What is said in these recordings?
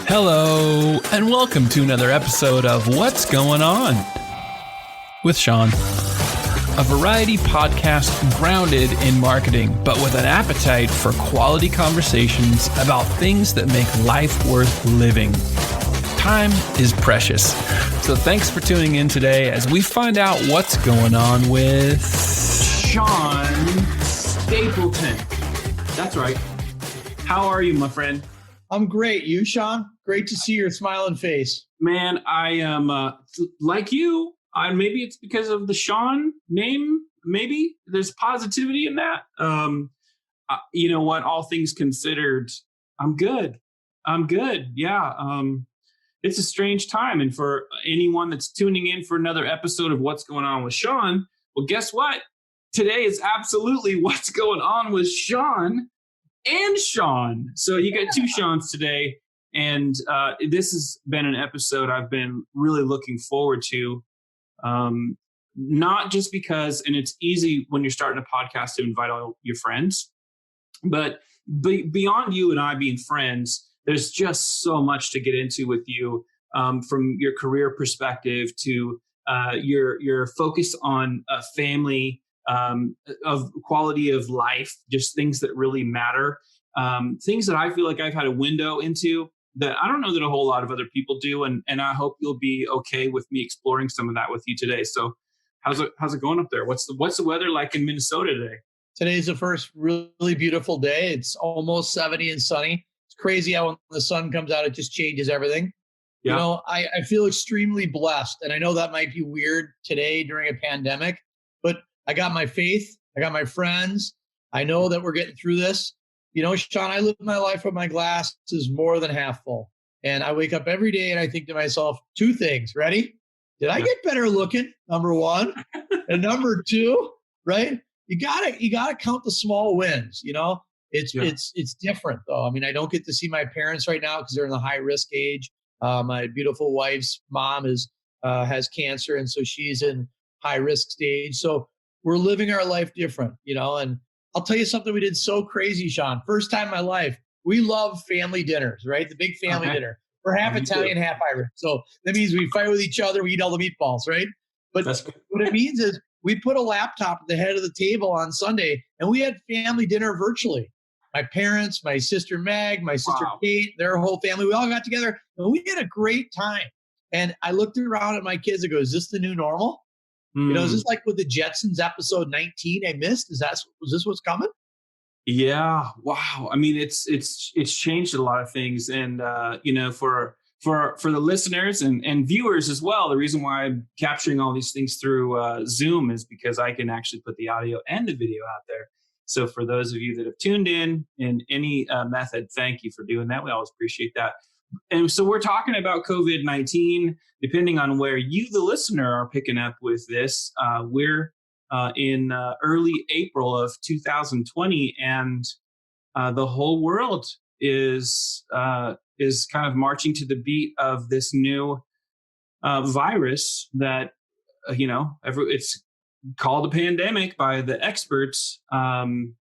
Hello, and welcome to another episode of What's Going On with Shaun, a variety podcast grounded in marketing, but with an appetite for quality conversations about things that make life worth living. Time is precious, so thanks for tuning in today as we find out what's going on with Sean Stapleton. That's right. How are you, my friend? I'm great. You, Shaun? Great to see your smiling face. Man, I am like you. Maybe it's because of the Shaun name. Maybe there's positivity in that. You know what? All things considered, I'm good. Yeah. It's a strange time. And for anyone that's tuning in for another episode of What's Going On with Shaun, well, guess what? Today is absolutely What's Going On with Shaun and Shaun. So you got two Shauns today. And this has been an episode I've been really looking forward to. Not just because, and it's easy when you're starting a podcast to invite all your friends, but beyond you and I being friends, there's just so much to get into with you, from your career perspective to your focus on family, of quality of life, just things that really matter, things that I feel like I've had a window into that I don't know that a whole lot of other people do. And I hope you'll be okay with me exploring some of that with you today. So how's it going up there? What's the weather like in Minnesota today? Today's the first really beautiful day. It's almost 70 and sunny. It's crazy how when the sun comes out, it just changes everything. Yeah. You know, I feel extremely blessed. And I know that might be weird today during a pandemic, but I got my faith. I got my friends. I know that we're getting through this. You know, Shaun, I live my life with my glass is more than half full. And I wake up every day and I think to myself, two things. Ready? Did I get better looking? Number one. And number two, right? You gotta count the small wins. You know, it's different though. I mean, I don't get to see my parents right now because they're in the high risk age. My beautiful wife's mom has cancer, and so she's in high risk stage. So we're living our life different, you know, and I'll tell you something we did so crazy, Shaun. First time in my life, we love family dinners, right? The big family dinner. We're half Italian, half Irish. So that means we fight with each other. We eat all the meatballs, right? But what it means is we put a laptop at the head of the table on Sunday and we had family dinner virtually. My parents, my sister Meg, my sister Kate, their whole family, we all got together and we had a great time. And I looked around at my kids and go, is this the new normal? You know, is this like with the Jetsons episode 19 I missed? Was this what's coming? Yeah. Wow. I mean, it's changed a lot of things. And, you know, for the listeners and viewers as well, the reason why I'm capturing all these things through Zoom is because I can actually put the audio and the video out there. So for those of you that have tuned in any method, thank you for doing that. We always appreciate that. And so we're talking about COVID-19, depending on where you, the listener, are picking up with this. We're in early April of 2020, and the whole world is kind of marching to the beat of this new virus that, you know, it's called a pandemic by the experts. In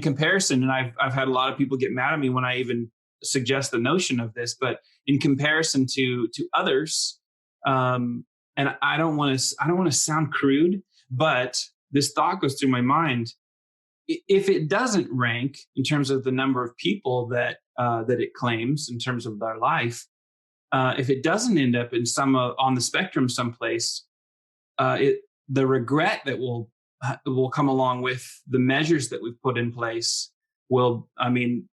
comparison, and I've had a lot of people get mad at me when I even suggest the notion of this, but in comparison to others, and I don't want to sound crude, but this thought goes through my mind: if it doesn't rank in terms of the number of people that it claims in terms of their life, if it doesn't end up in some on the spectrum someplace, the regret that will come along with the measures that we've put in place will, I mean,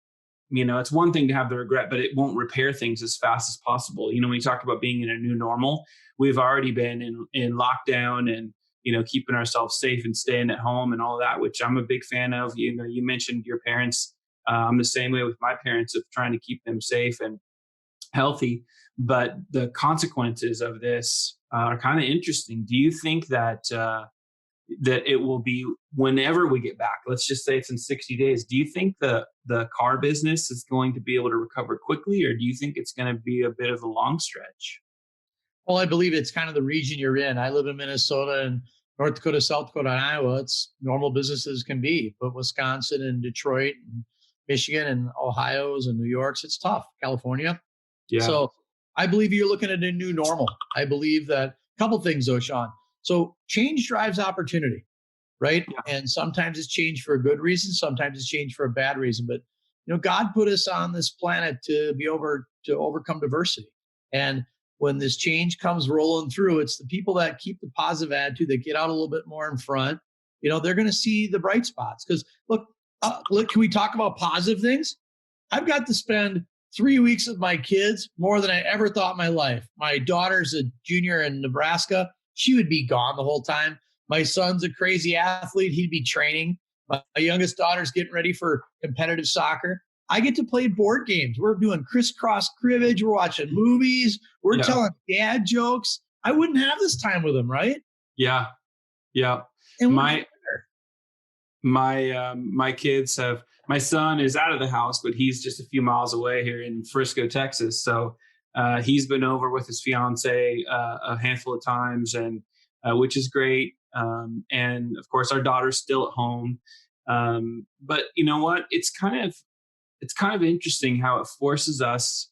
you know, it's one thing to have the regret, but it won't repair things as fast as possible. You know, when you talk about being in a new normal, we've already been in lockdown and, you know, keeping ourselves safe and staying at home and all that, which I'm a big fan of. You know, you mentioned your parents. I'm the same way with my parents, of trying to keep them safe and healthy. But the consequences of this are kind of interesting. Do you think that it will be whenever we get back? Let's just say it's in 60 days. Do you think the car business is going to be able to recover quickly, or do you think it's going to be a bit of a long stretch? Well, I believe it's kind of the region you're in. I live in Minnesota, and North Dakota, South Dakota, and Iowa, it's normal business as can be. But Wisconsin and Detroit and Michigan and Ohio's and New York's, it's tough. California. Yeah. So I believe you're looking at a new normal. I believe that a couple things though, Shaun. So change drives opportunity, right? Yeah. And sometimes it's change for a good reason. Sometimes it's change for a bad reason. But God put us on this planet to overcome diversity. And when this change comes rolling through, it's the people that keep the positive attitude, that get out a little bit more in front. They're going to see the bright spots. Because look, can we talk about positive things? I've got to spend 3 weeks with my kids more than I ever thought in my life. My daughter's a junior in Nebraska. She would be gone the whole time. My son's a crazy athlete. He'd be training. My youngest daughter's getting ready for competitive soccer. I get to play board games. We're doing crisscross cribbage. We're watching movies. We're telling dad jokes. I wouldn't have this time with them, right? Yeah. Yeah. And my kids have, my son is out of the house, but he's just a few miles away here in Frisco, Texas. So he's been over with his fiance a handful of times, and which is great. And of course, our daughter's still at home. But you know what? It's kind of interesting how it forces us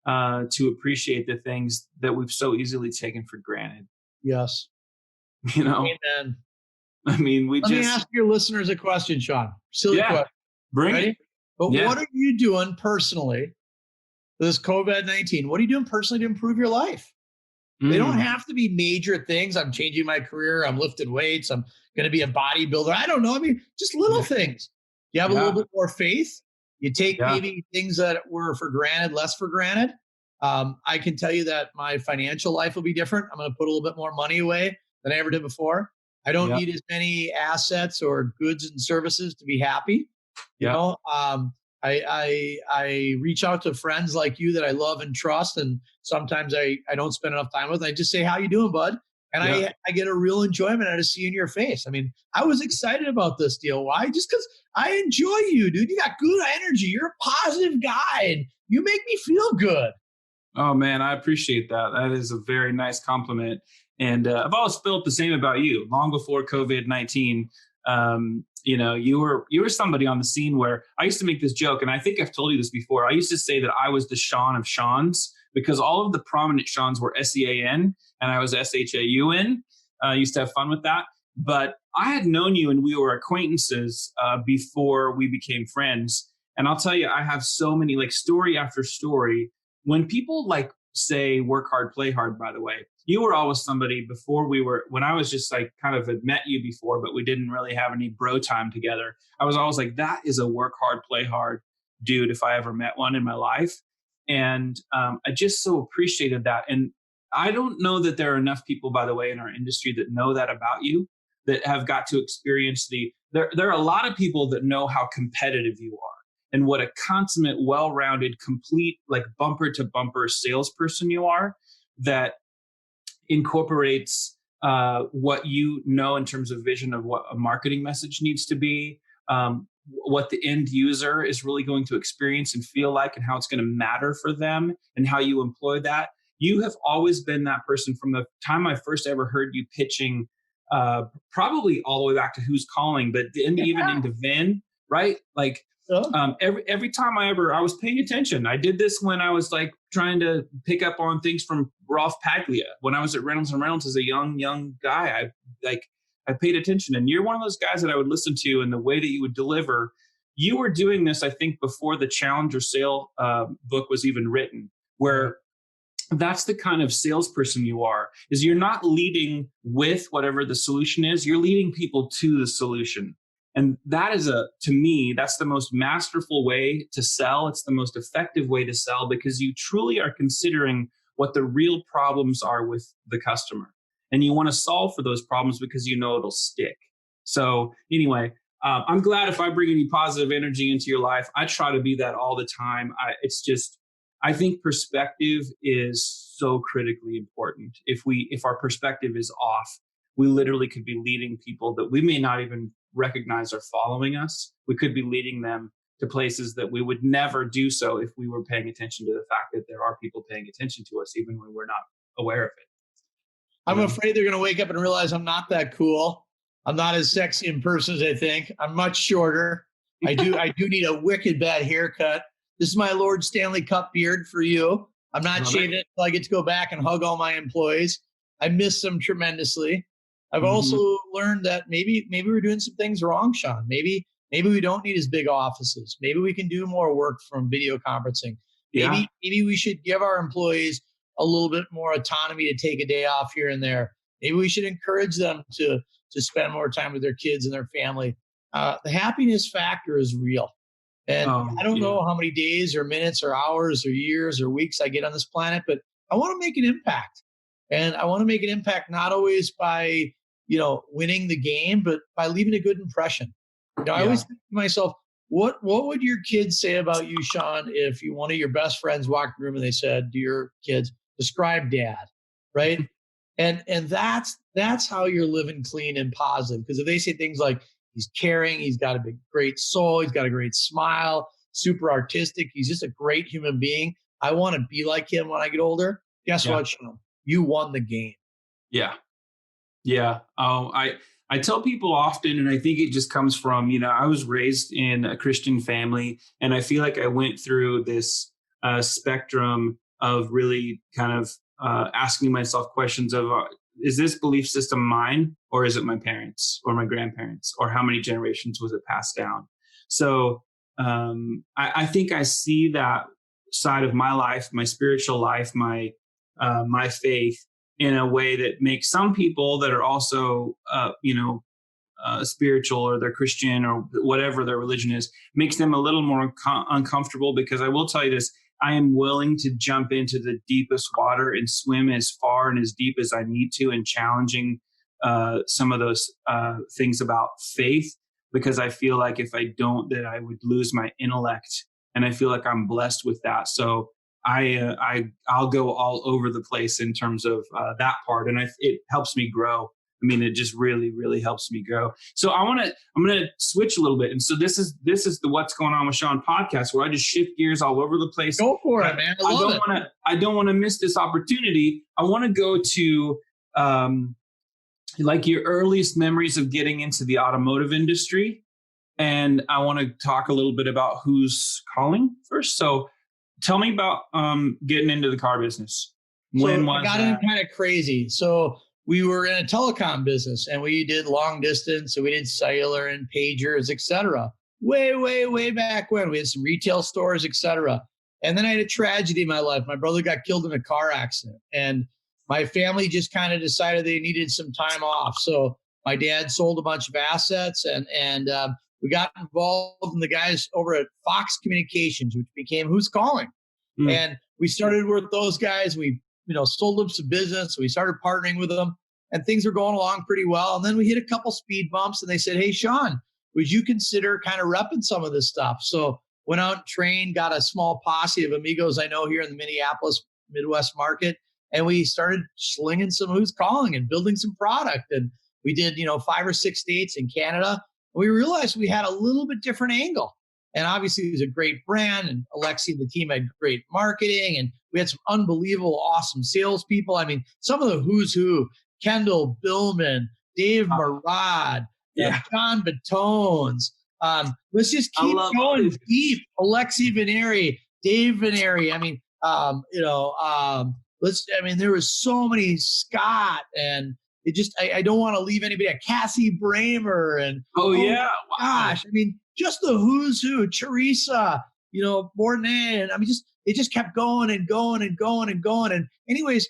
to appreciate the things that we've so easily taken for granted. Yes. Amen. I mean, Let me ask your listeners a question, Shaun. Silly question. Bring Ready? it. But what are you doing personally, this COVID-19? What are you doing personally to improve your life? They don't have to be major things. I'm changing my career. I'm lifting weights. I'm going to be a bodybuilder. I don't know. I mean, just little things. You have a little bit more faith. You take maybe things that were for granted, less for granted. I can tell you that my financial life will be different. I'm going to put a little bit more money away than I ever did before. I don't need as many assets or goods and services to be happy. I reach out to friends like you that I love and trust, and sometimes I don't spend enough time with. I just say, "How you doing, bud?" And I get a real enjoyment out of seeing your face. I mean, I was excited about this deal. Why? Just because I enjoy you, dude. You got good energy. You're a positive guy, and you make me feel good. Oh man, I appreciate that. That is a very nice compliment. And I've always felt the same about you. Long before COVID-19, you were somebody on the scene where I used to make this joke, and I think I've told you this before. I used to say that I was the Shaun of Shauns, because all of the prominent Shauns were SEAN and I was SHAUN. I used to have fun with that. But I had known you and we were acquaintances before we became friends. And I'll tell you, I have so many, like, story after story. When people say work hard, play hard, by the way, you were always somebody when I was just like kind of had met you before, but we didn't really have any bro time together. I was always like, that is a work hard, play hard dude if I ever met one in my life. And I just so appreciated that. And I don't know that there are enough people, by the way, in our industry that know that about you, that have got to experience there are a lot of people that know how competitive you are and what a consummate, well-rounded, complete, like bumper to bumper salesperson you are, that incorporates what you know in terms of vision of what a marketing message needs to be, what the end user is really going to experience and feel like, and how it's going to matter for them, and how you employ that. You have always been that person from the time I first ever heard you pitching, probably all the way back to Who's Calling, but even into Vin, right? Like every time I was paying attention. I did this when I was like trying to pick up on things from Rolf Paglia when I was at Reynolds and Reynolds as a young guy. I paid attention, and you're one of those guys that I would listen to, and the way that you would deliver. You were doing this, I think, before the Challenger Sale book was even written, where that's the kind of salesperson you are, is you're not leading with whatever the solution is, you're leading people to the solution. And that is to me, that's the most masterful way to sell. It's the most effective way to sell, because you truly are considering what the real problems are with the customer. And you want to solve for those problems because you know it'll stick. So anyway, I'm glad if I bring any positive energy into your life. I try to be that all the time. I think perspective is so critically important. If our perspective is off, we literally could be leading people that we may not even recognize are following us. We could be leading them to places that we would never do so if we were paying attention to the fact that there are people paying attention to us, even when we're not aware of it. I'm afraid they're going to wake up and realize I'm not that cool. I'm not as sexy in person as I think. I'm much shorter. I do need a wicked bad haircut. This is my Lord Stanley Cup beard for you. I'm not shaving it until I get to go back and hug all my employees. I miss them tremendously. I've also learned that maybe we're doing some things wrong, Shaun. Maybe we don't need as big offices. Maybe we can do more work from video conferencing. Maybe we should give our employees a little bit more autonomy to take a day off here and there. Maybe we should encourage them to spend more time with their kids and their family. The happiness factor is real. And I don't know how many days or minutes or hours or years or weeks I get on this planet, but I want to make an impact. And I want to make an impact not always by, winning the game, but by leaving a good impression. I always think to myself, what would your kids say about you, Shaun, if one of your best friends walked in the room and they said to your kids, describe dad, right? And that's how you're living clean and positive. Because if they say things like, he's caring, he's got a great soul, he's got a great smile, super artistic, he's just a great human being, I want to be like him when I get older. Guess what, Shaun? You won the game. Yeah. I tell people often, and I think it just comes from, I was raised in a Christian family, and I feel like I went through this spectrum of really kind of asking myself questions of, is this belief system mine, or is it my parents or my grandparents, or how many generations was it passed down? So I think I see that side of my life, my spiritual life, my faith, in a way that makes some people that are also, spiritual, or they're Christian, or whatever their religion is, makes them a little more uncomfortable. Because I will tell you this, I am willing to jump into the deepest water and swim as far and as deep as I need to, and challenging some of those things about faith, because I feel like if I don't, that I would lose my intellect, and I feel like I'm blessed with that. So I'll go all over the place in terms of that part, and it helps me grow. I mean, it just really, really helps me grow. So I'm going to switch a little bit. And so this is the What's Going On with Shaun podcast, where I just shift gears all over the place. Go for it, man. I don't want to miss this opportunity. I want to go to like your earliest memories of getting into the automotive industry. And I want to talk a little bit about who's calling first. So tell me about getting into the car business. When I got in kind of crazy. So we were in a telecom business, and we did long distance, and we did cellular and pagers, et cetera. Way, way, way back when. We had some retail stores, et cetera. And then I had a tragedy in my life. My brother got killed in a car accident, and my family just kind of decided they needed some time off. So my dad sold a bunch of assets, and we got involved in the guys over at Fox Communications, which became Who's Calling. And we started with those guys. We, sold them some business. We started partnering with them, and things were going along pretty well. And then we hit a couple speed bumps, and they said, hey, Shaun, would you consider kind of repping some of this stuff? So went out and trained, got a small posse of amigos I know here in the Minneapolis, Midwest market. And we started slinging some Who's Calling and building some product. And we did, 5 or 6 states in Canada. We realized we had a little bit different angle. And obviously it was a great brand, and Alexi and the team had great marketing, and we had some unbelievable, awesome salespeople. I mean, some of the who's who, Kendall Billman, Dave Marad, John Batones. Let's just keep going deep. Alexi Veneri, Dave Veneri. I mean, there was so many, Scott, and it just, I don't want to leave anybody. Cassie Bramer, and gosh, I mean, just the who's who, Teresa, Bourdain. I mean, it just kept going and going and going and going. And anyways,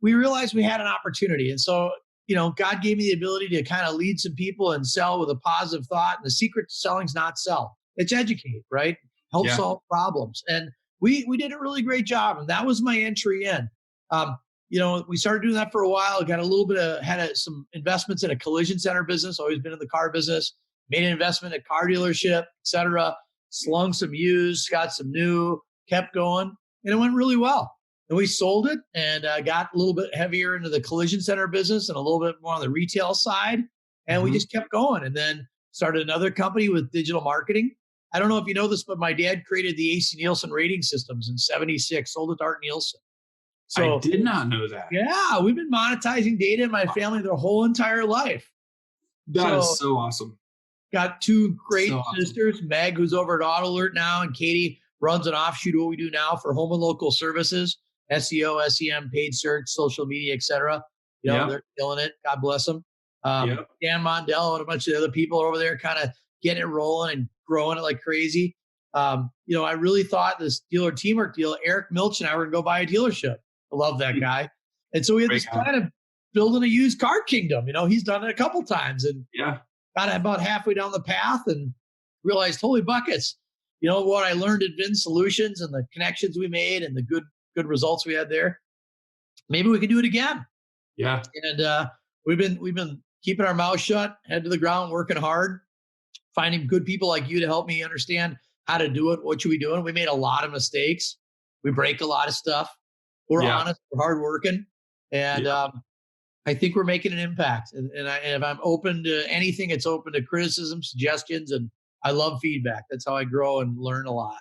we realized we had an opportunity. And so, God gave me the ability to kind of lead some people and sell with a positive thought. And the secret to selling is not sell, it's educate, right? Help solve problems. And we did a really great job. And that was my entry in. We started doing that for a while. Got a little bit had some investments in a collision center business. Always been in the car business. Made an investment in a car dealership, et cetera. Slung some used, got some new, kept going, and it went really well. And we sold it, and got a little bit heavier into the collision center business and a little bit more on the retail side. And we just kept going, and then started another company with digital marketing. I don't know if you know this, but my dad created the AC Nielsen rating systems in '76, sold it to Art Nielsen. So I did not know that. Yeah, we've been monetizing data in my family their whole entire life. That is so awesome. Got two great sisters, Meg, who's over at Auto Alert now, and Katie runs an offshoot of what we do now for home and local services, SEO, SEM, paid search, social media, etc. They're killing it. God bless them. Dan Mondell and a bunch of other people over there kind of getting it rolling and growing it like crazy. I really thought this dealer teamwork deal, Eric Milch and I were going to go buy a dealership. I love that guy. And so we had this kind of building a used car kingdom. He's done it a couple times and got about halfway down the path and realized, holy buckets, what I learned at Vin Solutions and the connections we made and the good results we had there. Maybe we can do it again. Yeah. And we've been keeping our mouth shut, head to the ground, working hard, finding good people like you to help me understand how to do it. What should we do? We made a lot of mistakes. We break a lot of stuff. We're honest, we're hardworking. And I think we're making an impact. And if I'm open to anything, it's open to criticism, suggestions, and I love feedback. That's how I grow and learn a lot.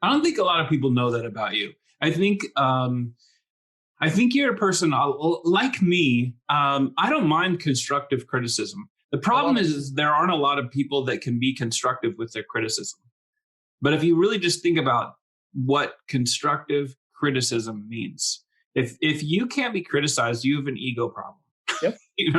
I don't think a lot of people know that about you. I think you're a person like me. I don't mind constructive criticism. The problem is there aren't a lot of people that can be constructive with their criticism. But if you really just think about what constructive criticism means, if you can't be criticized, you have an ego problem. Yep. you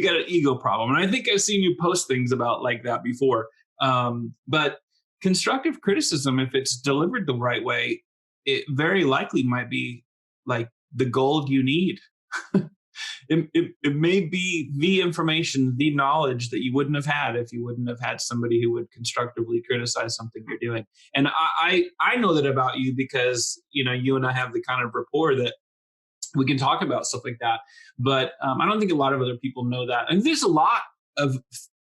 got an ego problem. And I think I've seen you post things about like that before. But constructive criticism, if it's delivered the right way, it very likely might be like the gold you need. It may be the information, the knowledge that you wouldn't have had if you wouldn't have had somebody who would constructively criticize something you're doing. And I know that about you because, you and I have the kind of rapport that we can talk about stuff like that. But I don't think a lot of other people know that. And there's a lot of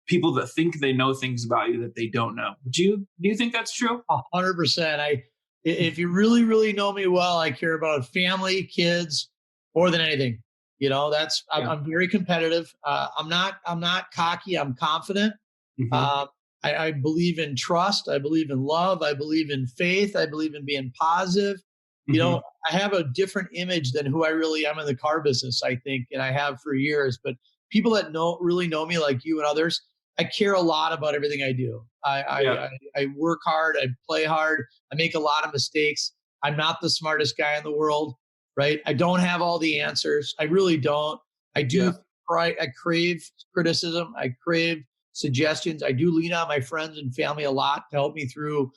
people that think they know things about you that they don't know. Do you think that's true? 100%. If you really, really know me well, I care about family, kids, more than anything. I'm very competitive. I'm not cocky. I'm confident. Mm-hmm. I believe in trust. I believe in love. I believe in faith. I believe in being positive. Mm-hmm. I have a different image than who I really am in the car business, I think, and I have for years. But people that really know me, like you and others, I care a lot about everything I do. I work hard. I play hard. I make a lot of mistakes. I'm not the smartest guy in the world. Right. I don't have all the answers. I really don't. I do. I crave criticism. I crave suggestions. I do lean on my friends and family a lot to help me through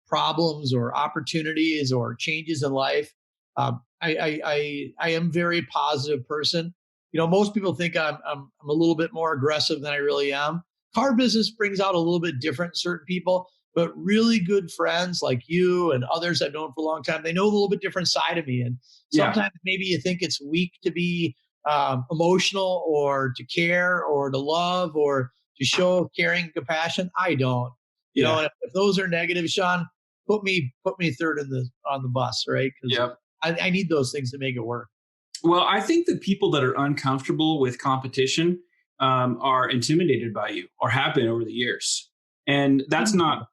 problems or opportunities or changes in life. I am a very positive person. Most people think I'm a little bit more aggressive than I really am. Car business brings out a little bit different in certain people. But really good friends like you and others I've known for a long time, they know a little bit different side of me. And sometimes maybe you think it's weak to be emotional or to care or to love or to show caring and compassion. I don't. And if those are negative, Sean, put me third on the bus, right? Because I need those things to make it work. Well, I think the people that are uncomfortable with competition are intimidated by you or have been over the years. And that's not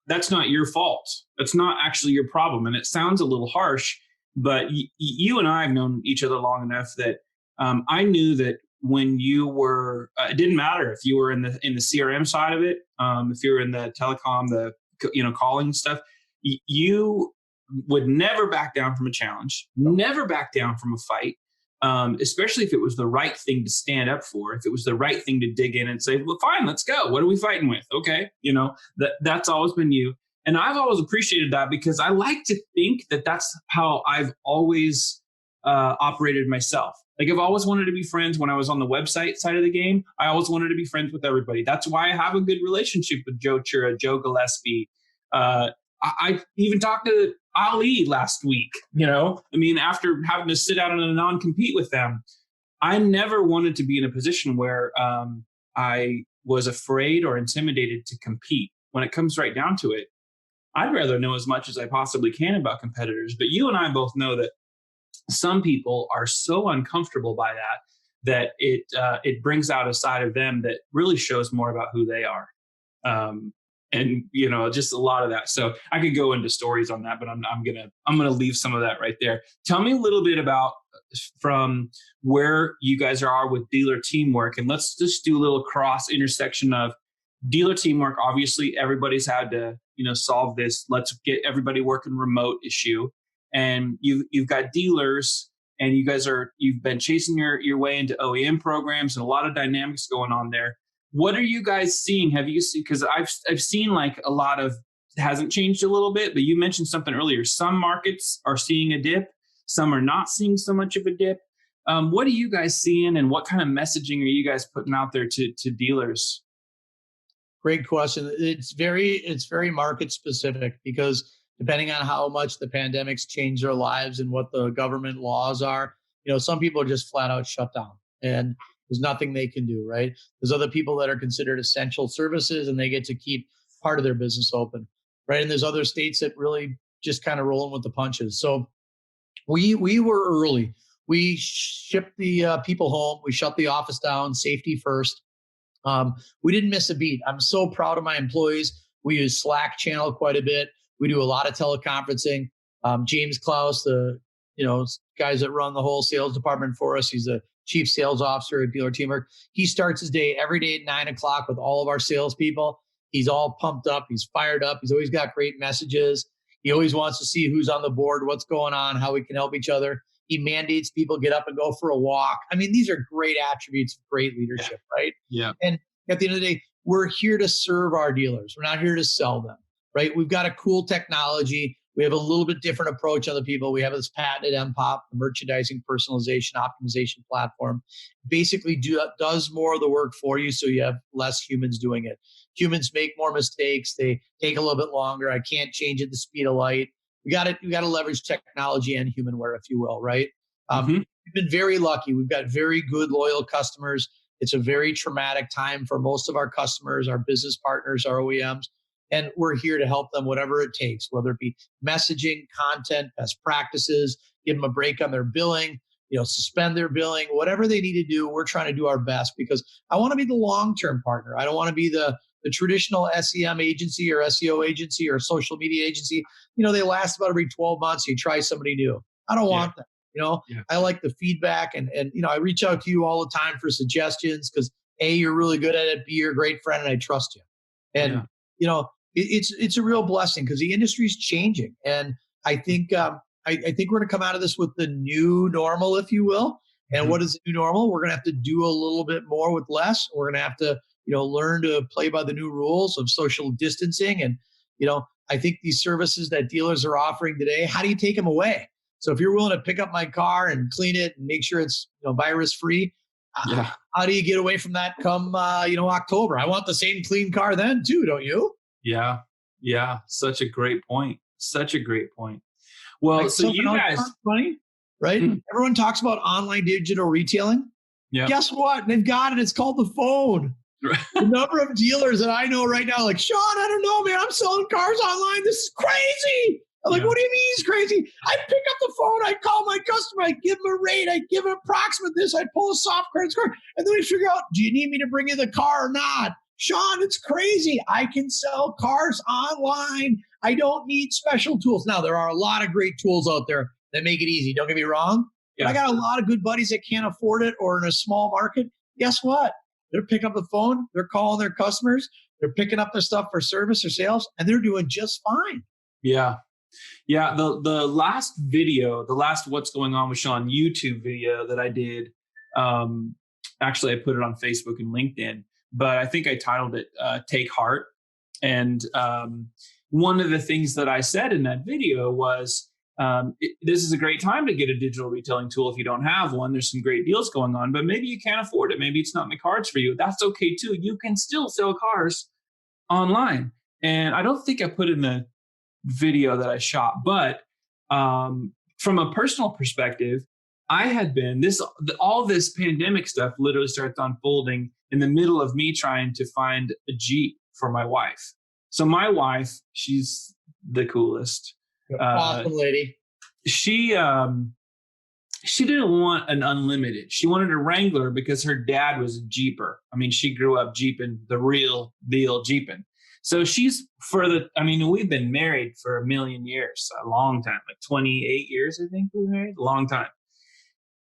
your fault. That's not actually your problem. And it sounds a little harsh, but you and I have known each other long enough that I knew that when you were, it didn't matter if you were in the CRM side of it, if you were in the telecom, the calling stuff, you would never back down from a challenge, never back down from a fight. Especially if it was the right thing to stand up for, if it was the right thing to dig in and say, well, fine, let's go. What are we fighting with? Okay. That's always been you. And I've always appreciated that because I like to think that that's how I've always operated myself. Like I've always wanted to be friends when I was on the website side of the game. I always wanted to be friends with everybody. That's why I have a good relationship with Joe Chura, Joe Gillespie. I even talked to Ali last week, after having to sit out on a non-compete with them. I never wanted to be in a position where I was afraid or intimidated to compete. When it comes right down to it, I'd rather know as much as I possibly can about competitors. But you and I both know that some people are so uncomfortable by that it brings out a side of them that really shows more about who they are. and just a lot of that. So I could go into stories on that, but I'm gonna leave some of that right there. Tell me a little bit about from where you guys are with Dealer Teamwork, and let's just do a little cross intersection of Dealer Teamwork. Obviously, everybody's had to solve this let's get everybody working remote issue, and you've got dealers, and you've been chasing your way into OEM programs, and a lot of dynamics going on there. What are you guys seeing? Have you seen, because I've seen like a lot of, it hasn't changed a little bit, but you mentioned something earlier. Some markets are seeing a dip, some are not seeing so much of a dip. What are you guys seeing, and what kind of messaging are you guys putting out there to dealers? Great question. It's very market specific, because depending on how much the pandemic's changed their lives and what the government laws are, some people are just flat out shut down and there's nothing they can do, right? There's other people that are considered essential services and they get to keep part of their business open, right? And there's other states that really just kind of rolling with the punches. So we were early. We shipped the people home. We shut the office down, safety first. We didn't miss a beat. I'm so proud of my employees. We use Slack channel quite a bit. We do a lot of teleconferencing. James Klaus, the guys that run the whole sales department for us, he's the chief sales officer at Dealer Teamwork. He starts his day every day at 9:00 with all of our salespeople. He's all pumped up. He's fired up. He's always got great messages. He always wants to see who's on the board, what's going on, how we can help each other. He mandates people get up and go for a walk. I mean, these are great attributes of great leadership, right? Yeah. And at the end of the day, we're here to serve our dealers. We're not here to sell them, right? We've got a cool technology. We have a little bit different approach on the people. We have this patented MPOP, the merchandising personalization optimization platform. Basically does more of the work for you, so you have less humans doing it. Humans make more mistakes. They take a little bit longer. I can't change at the speed of light. We got to leverage technology and humanware, if you will, right? We've been very lucky. We've got very good, loyal customers. It's a very traumatic time for most of our customers, our business partners, our OEMs. And we're here to help them, whatever it takes, whether it be messaging, content, best practices, give them a break on their billing, suspend their billing, whatever they need to do. We're trying to do our best, because I want to be the long-term partner. I don't want to be the traditional SEM agency or SEO agency or social media agency. They last about every 12 months. You try somebody new. I don't want that. I like the feedback, and I reach out to you all the time for suggestions, because A, you're really good at it. B, you're a great friend and I trust you. And, it's a real blessing, because the industry's changing. And I think I think we're going to come out of this with the new normal, if you will. And what is the new normal? We're going to have to do a little bit more with less. We're going to have to, learn to play by the new rules of social distancing. And, I think these services that dealers are offering today, how do you take them away? So if you're willing to pick up my car and clean it and make sure it's virus free, how do you get away from that come October? I want the same clean car then too, don't you? Yeah. Such a great point. Well, so you guys, funny, right? Everyone talks about online digital retailing. Yeah. Guess what? They've got it. It's called the phone. The number of dealers that I know right now, like, Shaun, I don't know, man. I'm selling cars online. This is crazy. I'm like, what do you mean it's crazy? I pick up the phone, I call my customer, I give him a rate, I give him approximate this, I pull a soft credit score, and then we figure out, do you need me to bring you the car or not? Shaun, it's crazy. I can sell cars online. I don't need special tools. Now, there are a lot of great tools out there that make it easy. Don't get me wrong. Yeah. But I got a lot of good buddies that can't afford it, or in a small market. Guess what? They're picking up the phone. They're calling their customers. They're picking up their stuff for service or sales, and they're doing just fine. Yeah. The last video, the last What's Going On with Shaun YouTube video that I did, actually I put it on Facebook and LinkedIn, but I think I titled it Take Heart. And one of the things that I said in that video was, this is a great time to get a digital retailing tool if you don't have one. There's some great deals going on, but maybe you can't afford it. Maybe it's not in the cards for you. That's okay too. You can still sell cars online. And I don't think I put in the video that I shot, but from a personal perspective, I had been all this pandemic stuff literally started unfolding in the middle of me trying to find a Jeep for my wife. So my wife, she's the coolest. Awesome lady. She didn't want an Unlimited. She wanted a Wrangler because her dad was a Jeeper. I mean, she grew up Jeeping, the real deal Jeeping. So we've been married for a million years, a long time, like 28 years, I think we were married, a long time.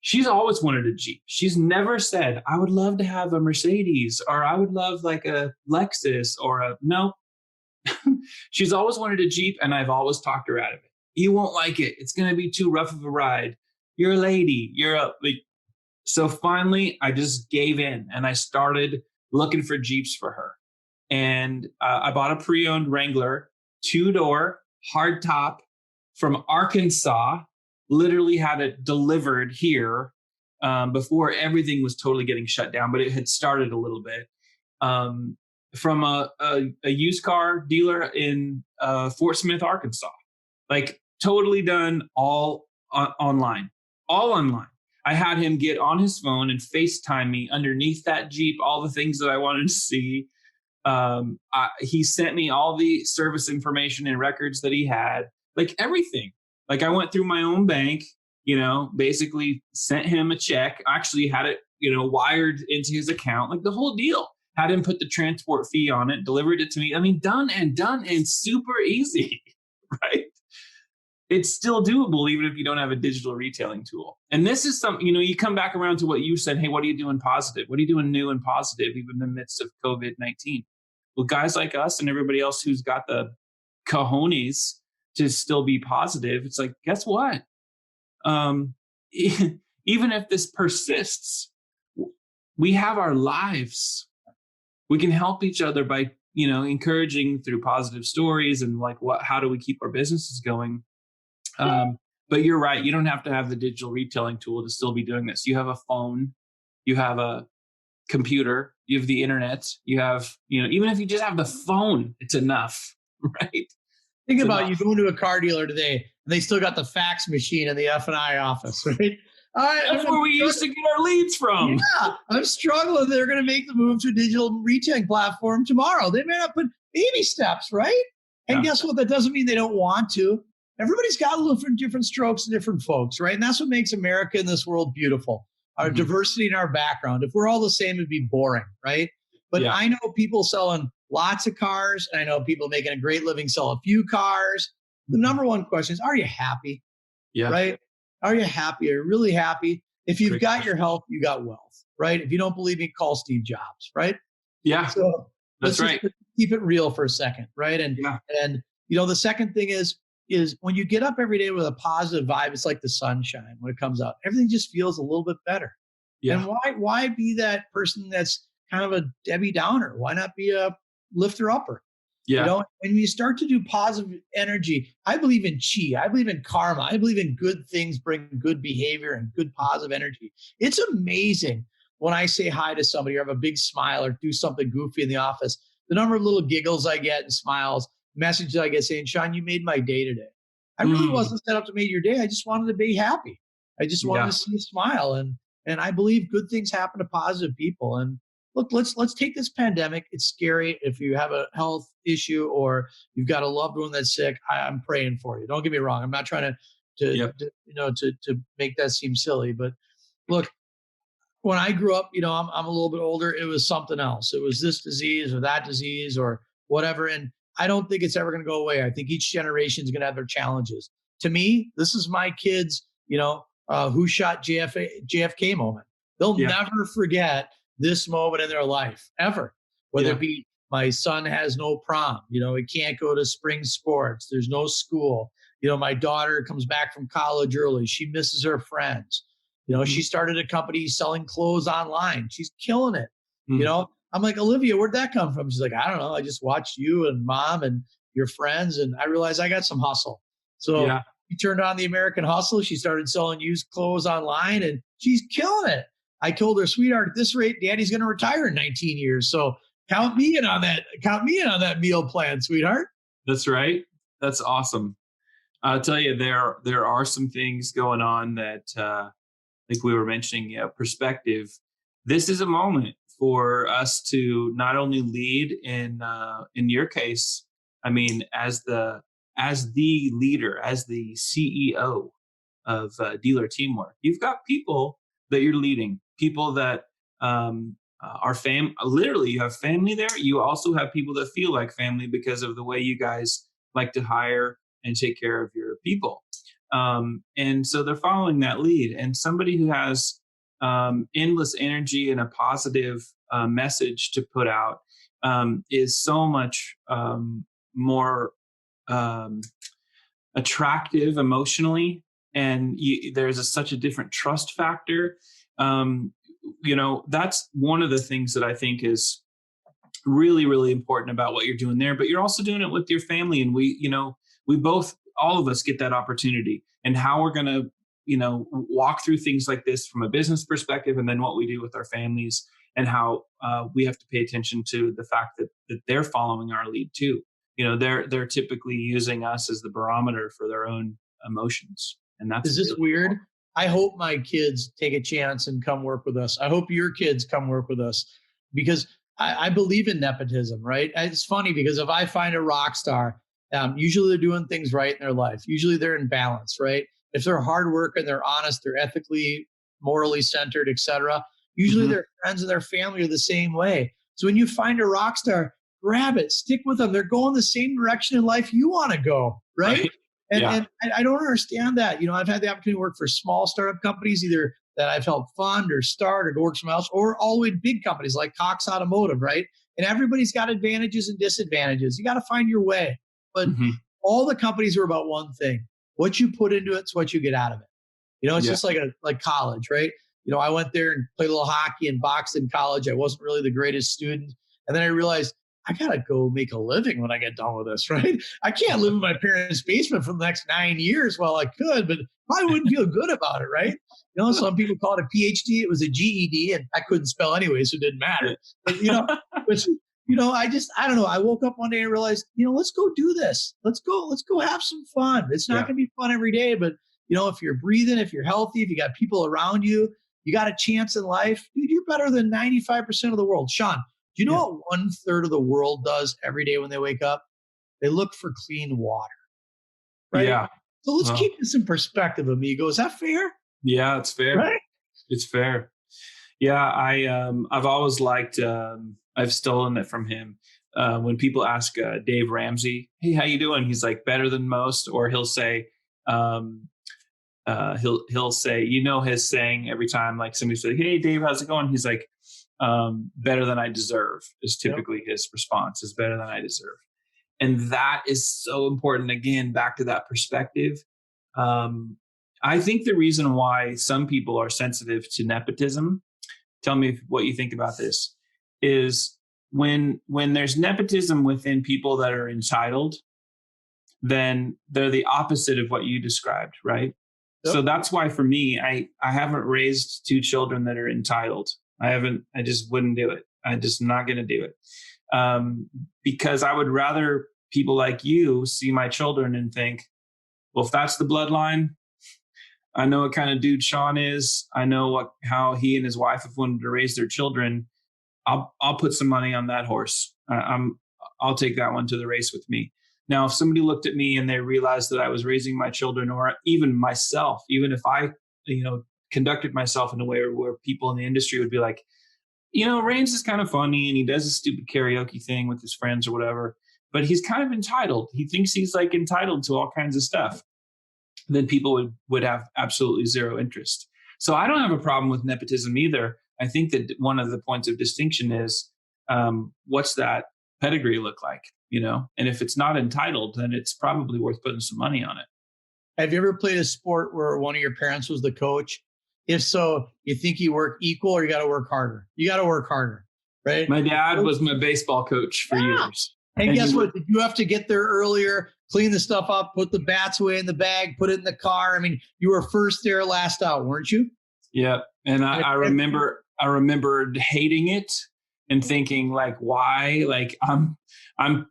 She's always wanted a Jeep. She's never said, I would love to have a Mercedes, or I would love like a Lexus no. She's always wanted a Jeep, and I've always talked her out of it. You won't like it. It's going to be too rough of a ride. You're a lady. So finally, I just gave in, and I started looking for Jeeps for her. And I bought a pre-owned Wrangler, 2-door, hardtop from Arkansas. Literally had it delivered here before everything was totally getting shut down, but it had started a little bit. From a used car dealer in Fort Smith, Arkansas. Like totally done all online. I had him get on his phone and FaceTime me underneath that Jeep, all the things that I wanted to see. He sent me all the service information and records that he had, like everything. Like I went through my own bank, basically sent him a check, actually had it, wired into his account, like the whole deal. Had him put the transport fee on it, delivered it to me. I mean, done and super easy, right? It's still doable, even if you don't have a digital retailing tool. And this is something, you come back around to what you said. Hey, what are you doing positive? What are you doing new and positive, even in the midst of COVID-19? Well, guys like us and everybody else who's got the cojones to still be positive, it's like, guess what? Even if this persists, we have our lives. We can help each other by, encouraging through positive stories and like how do we keep our businesses going? But you're right. You don't have to have the digital retailing tool to still be doing this. You have a phone, you have a computer, you have the internet, you have, even if you just have the phone, it's enough, right? Think about you going to a car dealer today and they still got the fax machine in the F&I office, right? That's where we used to get our leads from. Yeah, I'm struggling. They're going to make the move to a digital retailing platform tomorrow. They may not put baby steps, right? And guess what? That doesn't mean they don't want to. Everybody's got a little different strokes and different folks, right? And that's what makes America and this world beautiful. Our diversity in our background. If we're all the same, it'd be boring, right? But I know people selling lots of cars. And I know people making a great living sell a few cars. The number one question is, are you happy? Yeah. Right? Are you happy? Are you really happy? If you've got your health, you got wealth, right? If you don't believe me, call Steve Jobs, right? Yeah. So let's just keep it real for a second, right? And the second thing is when you get up every day with a positive vibe, it's like the sunshine when it comes out. Everything just feels a little bit better. Yeah. And why be that person that's kind of a Debbie Downer? Why not be a lifter upper? Yeah. When you start to do positive energy, I believe in chi. I believe in karma. I believe in good things bring good behavior and good positive energy. It's amazing when I say hi to somebody or have a big smile or do something goofy in the office, the number of little giggles I get and smiles, messages I get saying, Shaun, you made my day today. I really wasn't set up to make your day. I just wanted to be happy. I just wanted to see you smile. And I believe good things happen to positive people. And look, let's take this pandemic. It's scary. If you have a health issue or you've got a loved one that's sick, I'm praying for you. Don't get me wrong. I'm not trying to make that seem silly. But look, when I grew up, I'm a little bit older. It was something else. It was this disease or that disease or whatever. And I don't think it's ever going to go away. I think each generation is going to have their challenges. To me, this is my kids, who shot JFK moment. They'll never forget this moment in their life, ever. Whether it be my son has no prom, he can't go to spring sports. There's no school. My daughter comes back from college early. She misses her friends. She started a company selling clothes online. She's killing it. I'm like, Olivia, where'd that come from? She's like, I don't know. I just watched you and mom and your friends, and I realized I got some hustle. So she turned on the American Hustle. She started selling used clothes online, and she's killing it. I told her, sweetheart, at this rate, Daddy's going to retire in 19 years. So count me in on that. Count me in on that meal plan, sweetheart. That's right. That's awesome. I'll tell you, there are some things going on that, like we were mentioning, perspective. This is a moment for us to not only lead in your case, I mean, as the leader, as the CEO of Dealer Teamwork, you've got people that you're leading, people that literally, you have family there. You also have people that feel like family because of the way you guys like to hire and take care of your people. And so they're following that lead. And somebody who has endless energy and a positive message to put out is so much more attractive emotionally. And there's such a different trust factor. That's one of the things that I think is really, really important about what you're doing there, but you're also doing it with your family. And all of us get that opportunity, and how we're going to, walk through things like this from a business perspective, and then what we do with our families, and how we have to pay attention to the fact that they're following our lead too. They're typically using us as the barometer for their own emotions. And that's Is this really weird? cool. I hope my kids take a chance and come work with us. I hope your kids come work with us, because I believe in nepotism, right? It's funny because if I find a rock star, usually they're doing things right in their life. Usually they're in balance, right? If they're hard working, they're honest, they're ethically, morally centered, etc. Usually their friends and their family are the same way. So when you find a rock star, grab it, stick with them. They're going the same direction in life you want to go, right? And I don't understand that. I've had the opportunity to work for small startup companies, either that I've helped fund or start or go work somewhere else, or all the way to big companies like Cox Automotive, right? And everybody's got advantages and disadvantages. You got to find your way. But all the companies are about one thing. What you put into it's what you get out of it. It's just like college, right? I went there and played a little hockey and boxed in college. I wasn't really the greatest student. And then I realized I got to go make a living when I get done with this, right? I can't live in my parents' basement for the next 9 years. Well, I could, but I wouldn't feel good about it, right? Some people call it a PhD. It was a GED, and I couldn't spell anyway, so it didn't matter. But, I don't know. I woke up one day and realized, let's go do this. Let's go have some fun. It's not going to be fun every day, but if you're breathing, if you're healthy, if you got people around you, you got a chance in life, dude, you're better than 95% of the world. Shaun, do you know what 1/3 of the world does every day when they wake up? They look for clean water, right? Yeah. So let's keep this in perspective, amigo. Is that fair? Yeah, it's fair. Right? It's fair. Yeah, I've always liked. I've stolen it from him. When people ask Dave Ramsey, "Hey, how you doing?" He's like, "Better than most," or he'll say, he'll say, his saying every time, like somebody says, "Hey, Dave, how's it going?" He's like, "Better than I deserve," is typically his response. Is better than I deserve, and that is so important. Again, back to that perspective. I think the reason why some people are sensitive to nepotism, tell me what you think about this, is when there's nepotism within people that are entitled, then they're the opposite of what you described, right? Yep. So that's why for me, I haven't raised two children that are entitled. I just wouldn't do it. I'm just not going to do it. Because I would rather people like you see my children and think, well, if that's the bloodline, I know what kind of dude Shaun is. I know how he and his wife have wanted to raise their children. I'll put some money on that horse. I'll take that one to the race with me. Now, if somebody looked at me and they realized that I was raising my children, or even myself, even if I, conducted myself in a way where people in the industry would be like, Rains is kind of funny and he does a stupid karaoke thing with his friends or whatever, but he's kind of entitled. He thinks he's like entitled to all kinds of stuff. Then people would have absolutely zero interest. So I don't have a problem with nepotism either. I think that one of the points of distinction is what's that pedigree look like, and if it's not entitled, then it's probably worth putting some money on it. Have you ever played a sport where one of your parents was the coach? If so, you think you work equal or you got to work harder? You got to work harder, right? My dad was my baseball coach for years. And guess what? Did you have to get there earlier, clean the stuff up, put the bats away in the bag, put it in the car? I mean, you were first there, last out, weren't you? Yeah. And I remember hating it and thinking like, why? Like I'm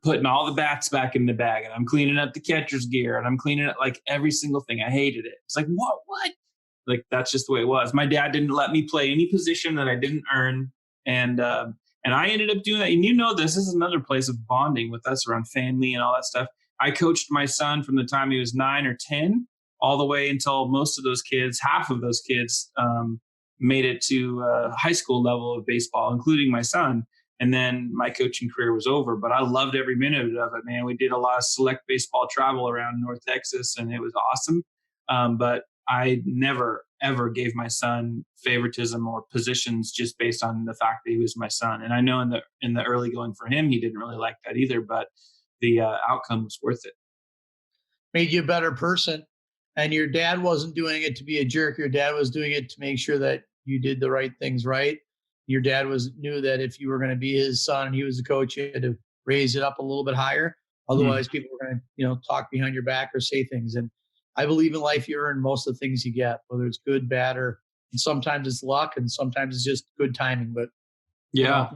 putting all the bats back in the bag and I'm cleaning up the catcher's gear and I'm cleaning up like every single thing. I hated it. It's like, what? Like, that's just the way it was. My dad didn't let me play any position that I didn't earn. And I ended up doing that. And this is another place of bonding with us around family and all that stuff. I coached my son from the time he was 9 or 10 all the way until half of those kids made it to high school level of baseball, including my son. And then my coaching career was over, but I loved every minute of it, man. We did a lot of select baseball travel around North Texas, and it was awesome. But I never, ever gave my son favoritism or positions just based on the fact that he was my son. And I know in the early going for him, he didn't really like that either, but the outcome was worth it. Made you a better person. And your dad wasn't doing it to be a jerk. Your dad was doing it to make sure that you did the right things right. Your dad knew that if you were going to be his son and he was the coach, you had to raise it up a little bit higher. Otherwise, people were going to, talk behind your back or say things. And I believe in life, you earn most of the things you get, whether it's good, bad, and sometimes it's luck and sometimes it's just good timing. But yeah,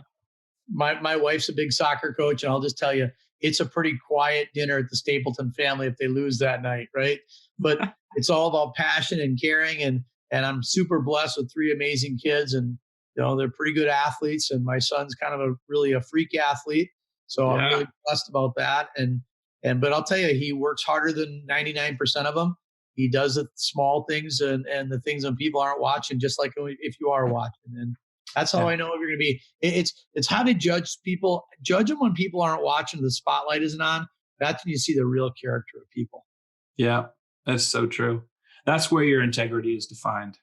my wife's a big soccer coach, and I'll just tell you, it's a pretty quiet dinner at the Stapleton family if they lose that night, right? But it's all about passion and caring, and I'm super blessed with 3 amazing kids, and they're pretty good athletes, and my son's kind of really a freak athlete, so I'm really blessed about that. But I'll tell you, he works harder than 99% of them. He does the small things and the things when people aren't watching, just like if you are watching. And that's how I know if you're going to be. It's how to judge people. Judge them when people aren't watching, the spotlight isn't on. That's when you see the real character of people. Yeah, that's so true. That's where your integrity is defined.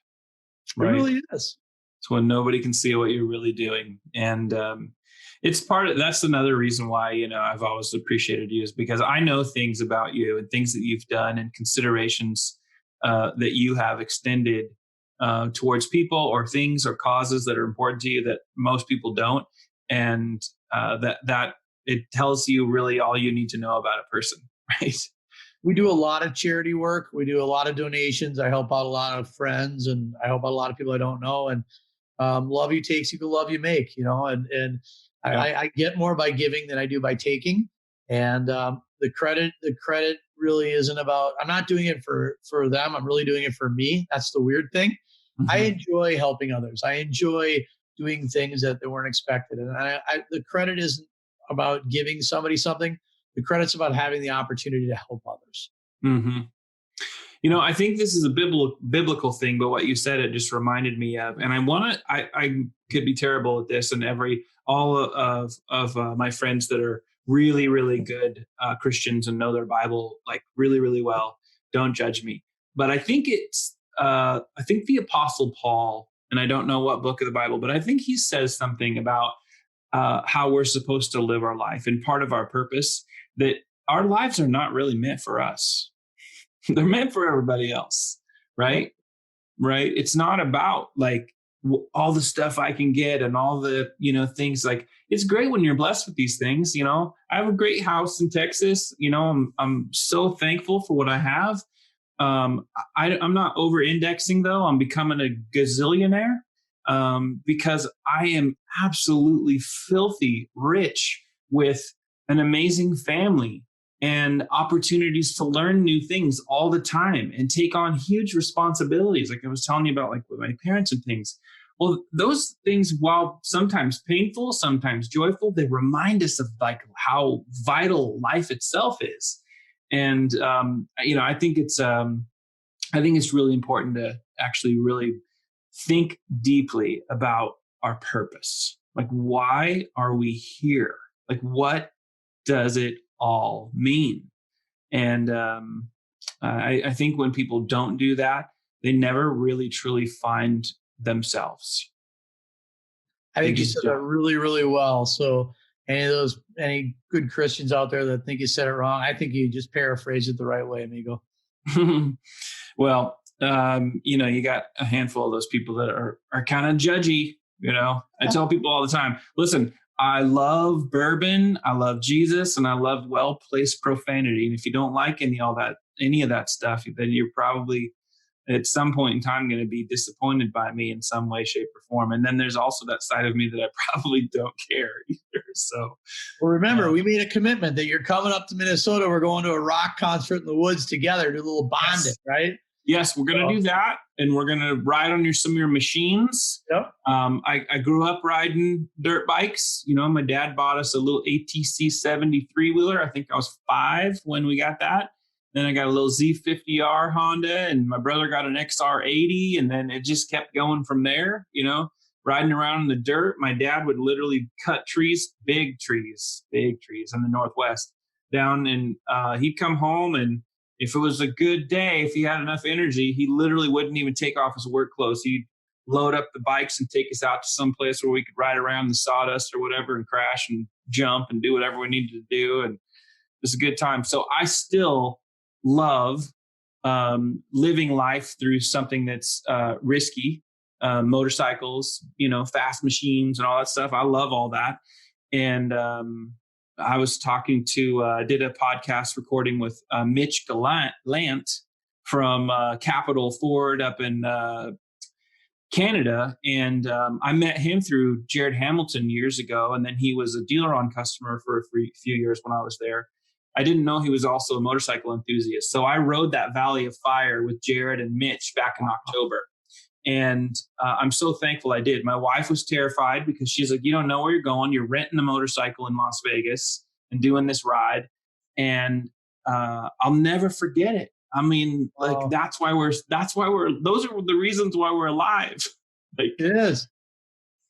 Right? It really is. It's when nobody can see what you're really doing. And it's that's another reason why, I've always appreciated you, is because I know things about you and things that you've done and considerations that you have extended towards people or things or causes that are important to you that most people don't. And that it tells you really all you need to know about a person, right? We do a lot of charity work. We do a lot of donations. I help out a lot of friends, and I help out a lot of people I don't know. And love you takes equal love you make, and I get more by giving than I do by taking. And the credit really isn't about, I'm not doing it for them. I'm really doing it for me. That's the weird thing. Mm-hmm. I enjoy helping others. I enjoy doing things that they weren't expected. And the credit isn't about giving somebody something. The credit's about having the opportunity to help others. Mm-hmm. I think this is a biblical thing, but what you said, it just reminded me of, and I could be terrible at this, and all of my friends that are really, really good Christians and know their Bible like really, really well, don't judge me. But I think I think the Apostle Paul, and I don't know what book of the Bible, but I think he says something about how we're supposed to live our life, and part of our purpose, that our lives are not really meant for us. They're meant for everybody else, right? Right. It's not about like all the stuff I can get and all the, things. Like, it's great when you're blessed with these things. I have a great house in Texas. I'm so thankful for what I have. I'm not over indexing though. I'm becoming a gazillionaire because I am absolutely filthy rich with an amazing family and opportunities to learn new things all the time and take on huge responsibilities. Like I was telling you about, like with my parents and things. Well, those things, while sometimes painful, sometimes joyful, they remind us of like how vital life itself is. And, I think it's really important to actually really think deeply about our purpose. Like, why are we here? Like, what does it all mean? And I think when people don't do that, they never really truly find themselves. I think you said that really, really well. So any good Christians out there that think you said it wrong, I think you just paraphrased it the right way, amigo. Well, you got a handful of those people that are kind of judgy. I tell people all the time, listen, I love bourbon, I love Jesus, and I love well-placed profanity. And if you don't like any of that stuff, then you're probably at some point in time going to be disappointed by me in some way, shape, or form. And then there's also that side of me that I probably don't care either. So, well, remember, we made a commitment that you're coming up to Minnesota. We're going to a rock concert in the woods together, do a little bonding, right? Yes, we're going to do that. And we're going to ride on some of your machines. Yep. I grew up riding dirt bikes. My dad bought us a little ATC 73 wheeler. I think I was 5 when we got that. Then I got a little Z50R Honda, and my brother got an XR80, and then it just kept going from there, riding around in the dirt. My dad would literally cut trees, big trees in the Northwest down, and he'd come home, and if it was a good day, if he had enough energy, he literally wouldn't even take off his work clothes. He'd load up the bikes and take us out to some place where we could ride around the sawdust or whatever and crash and jump and do whatever we needed to do. And it was a good time. So I still love living life through something that's risky, motorcycles, fast machines and all that stuff. I love all that. And I was talking to, did a podcast recording with Mitch Gallant from Capital Ford up in Canada. And I met him through Jared Hamilton years ago. And then he was a DealerOn customer for a few years when I was there. I didn't know he was also a motorcycle enthusiast. So I rode that Valley of Fire with Jared and Mitch back in October. And I'm so thankful I did. My wife was terrified because she's like, you don't know where you're going. You're renting a motorcycle in Las Vegas and doing this ride. And I'll never forget it. I mean, that's why we're, those are the reasons why we're alive. It is.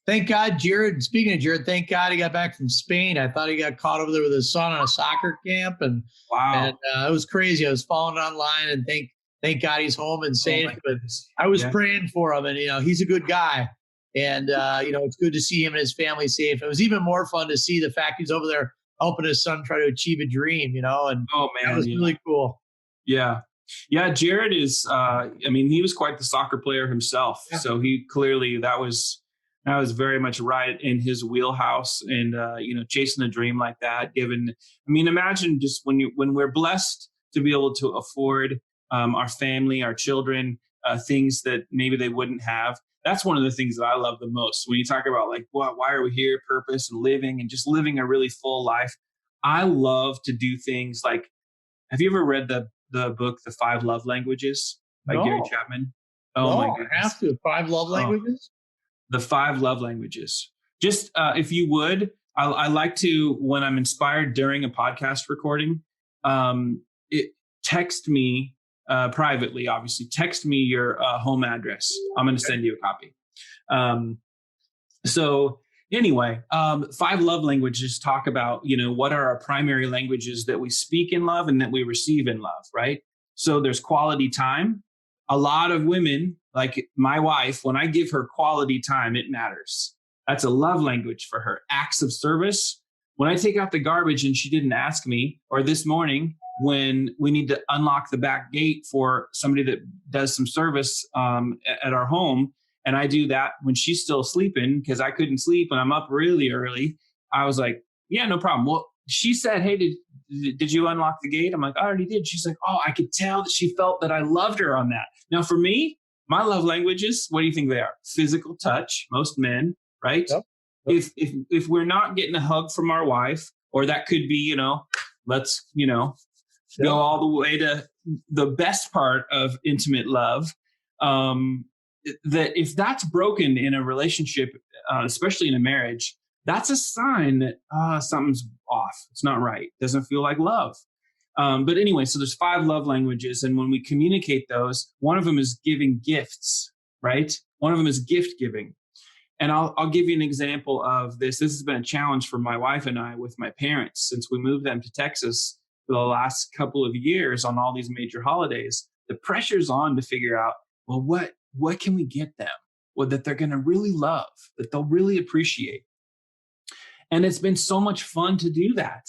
Thank God, Jared. Speaking of Jared, thank God he got back from Spain. I thought he got caught over there with his son on a soccer camp. And wow. And it was crazy. I was following it online, and thank God he's home and safe. But I was praying for him, and he's a good guy. And it's good to see him and his family safe. It was even more fun to see the fact he's over there helping his son try to achieve a dream. And that was really cool. Yeah. Yeah. Jared is, he was quite the soccer player himself. Yeah. So he clearly, that was very much right in his wheelhouse, and, chasing a dream like that, imagine just when we're blessed to be able to afford our family, our children, things that maybe they wouldn't have. That's one of the things that I love the most. When you talk about why are we here, purpose and living, and just living a really full life. I love to do things like, have you ever read the book, The 5 Love Languages by Gary Chapman? Oh my goodness. I have to. 5 Love Languages? The 5 Love Languages. Just if you would, I like to, when I'm inspired during a podcast recording, text me privately, obviously. Text me your home address. I'm going to send you a copy. So anyway, 5 Love Languages talk about, what are our primary languages that we speak in love and that we receive in love, right? So there's quality time. A lot of women, like my wife, when I give her quality time, it matters. That's a love language for her. Acts of service. When I take out the garbage and she didn't ask me, or this morning when we need to unlock the back gate for somebody that does some service at our home, and I do that when she's still sleeping because I couldn't sleep and I'm up really early, I was like, yeah, no problem. Well, she said, hey, did you unlock the gate? I'm like, I already did. She's like, oh, I could tell that she felt that I loved her on that. Now, for me, my love languages, what do you think they are? Physical touch, most men, right? Yep. If we're not getting a hug from our wife, or that could be, let's, go all the way to the best part of intimate love. That if that's broken in a relationship, especially in a marriage, that's a sign that something's off. It's not right. It doesn't feel like love. But anyway, so there's 5 love languages. And when we communicate those, one of them is giving gifts, right? One of them is gift giving. And I'll give you an example of this. This has been a challenge for my wife and I with my parents since we moved them to Texas for the last couple of years on all these major holidays. The pressure's on to figure out, well, what can we get them? Well, that they're going to really love, that they'll really appreciate. And it's been so much fun to do that.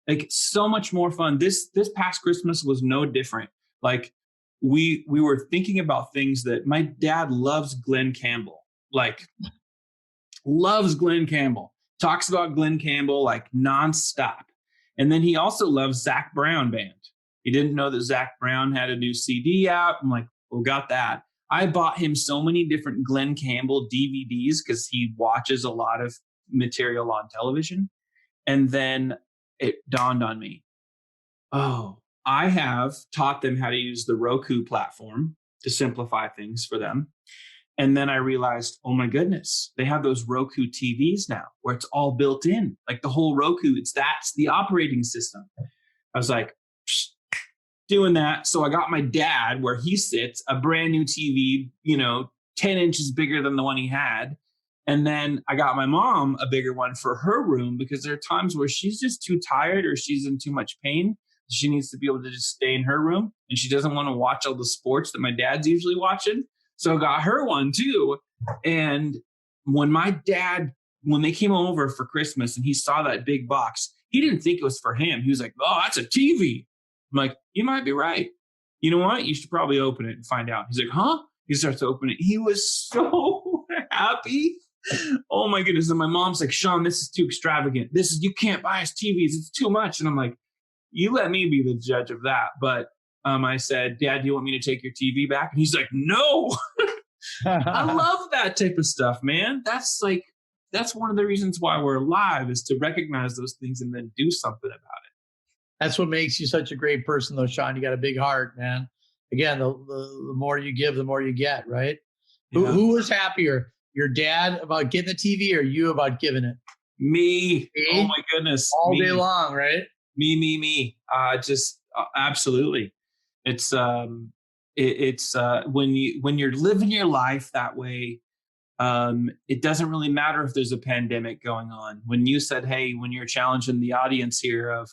Like so much more fun. This past Christmas was no different. Like we were thinking about things that my dad loves Glenn Campbell, loves Glenn Campbell, talks about Glenn Campbell like nonstop. And then he also loves Zach Brown Band. He didn't know that Zach Brown had a new CD out. I'm like, well, got that. I bought him so many different Glenn Campbell DVDs because he watches a lot of material on television. And then it dawned on me, oh, I have taught them how to use the Roku platform to simplify things for them. And then I realized, oh my goodness, they have those Roku TVs now where it's all built in, like the whole Roku, that's the operating system. I was like, doing that. So I got my dad where he sits, a brand new TV, 10 inches bigger than the one he had. And then I got my mom a bigger one for her room because there are times where she's just too tired or she's in too much pain. She needs to be able to just stay in her room and she doesn't want to watch all the sports that my dad's usually watching. So I got her one too. And when they came over for Christmas and he saw that big box, he didn't think it was for him. He was like, oh, that's a TV. I'm like, you might be right. You know what? You should probably open it and find out. He's like, huh? He starts to open it. He was so happy. Oh my goodness. And my mom's like, Shaun, this is too extravagant. You can't buy us TVs. It's too much. And I'm like, you let me be the judge of that. But I said, Dad, do you want me to take your TV back? And he's like, no. I love that type of stuff, man. That's one of the reasons why we're alive, is to recognize those things and then do something about it. That's what makes you such a great person, though, Shaun. You got a big heart, man. Again, the more you give, the more you get, right? Yeah. Who was happier, your dad about getting the TV or you about giving it? Me. Oh my goodness. All day long, right? Me. Just absolutely. It's when you're living your life that way, it doesn't really matter if there's a pandemic going on. When you said, hey, when you're challenging the audience here of,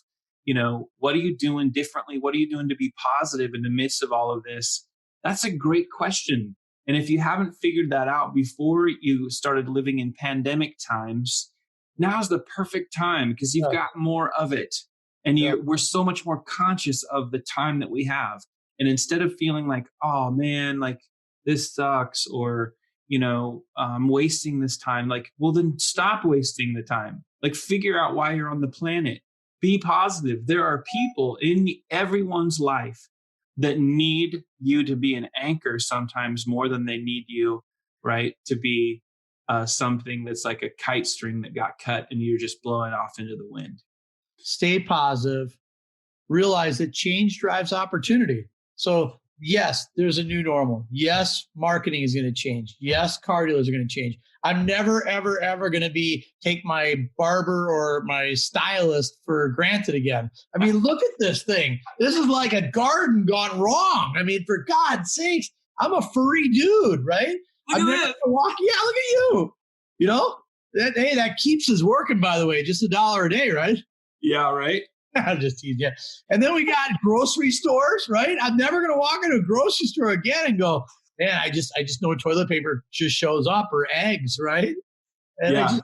what are you doing differently? What are you doing to be positive in the midst of all of this? That's a great question. And if you haven't figured that out before you started living in pandemic times, now's the perfect time because you've got more of it. And we're so much more conscious of the time that we have. And instead of feeling like, oh man, like this sucks, or, I'm wasting this time, like, well, then stop wasting the time. Like, figure out why you're on the planet. Be positive. There are people in everyone's life that need you to be an anchor sometimes more than they need you, right? To be something that's like a kite string that got cut and you're just blowing off into the wind. Stay positive. Realize that change drives opportunity. So yes, there's a new normal. Yes, marketing is going to change. Yes, car dealers are going to change. I'm never, ever, ever going to take my barber or my stylist for granted again. I mean, look at this thing. This is like a garden gone wrong. I mean, for God's sakes, I'm a furry dude, right? I'm never gonna walk. Yeah, look at you. That Keeps is working, by the way, just $1 a day, right? Yeah, right. I'm just teasing you. And then we got grocery stores, right? I'm never going to walk into a grocery store again and go, man, I just know toilet paper just shows up, or eggs, right? And I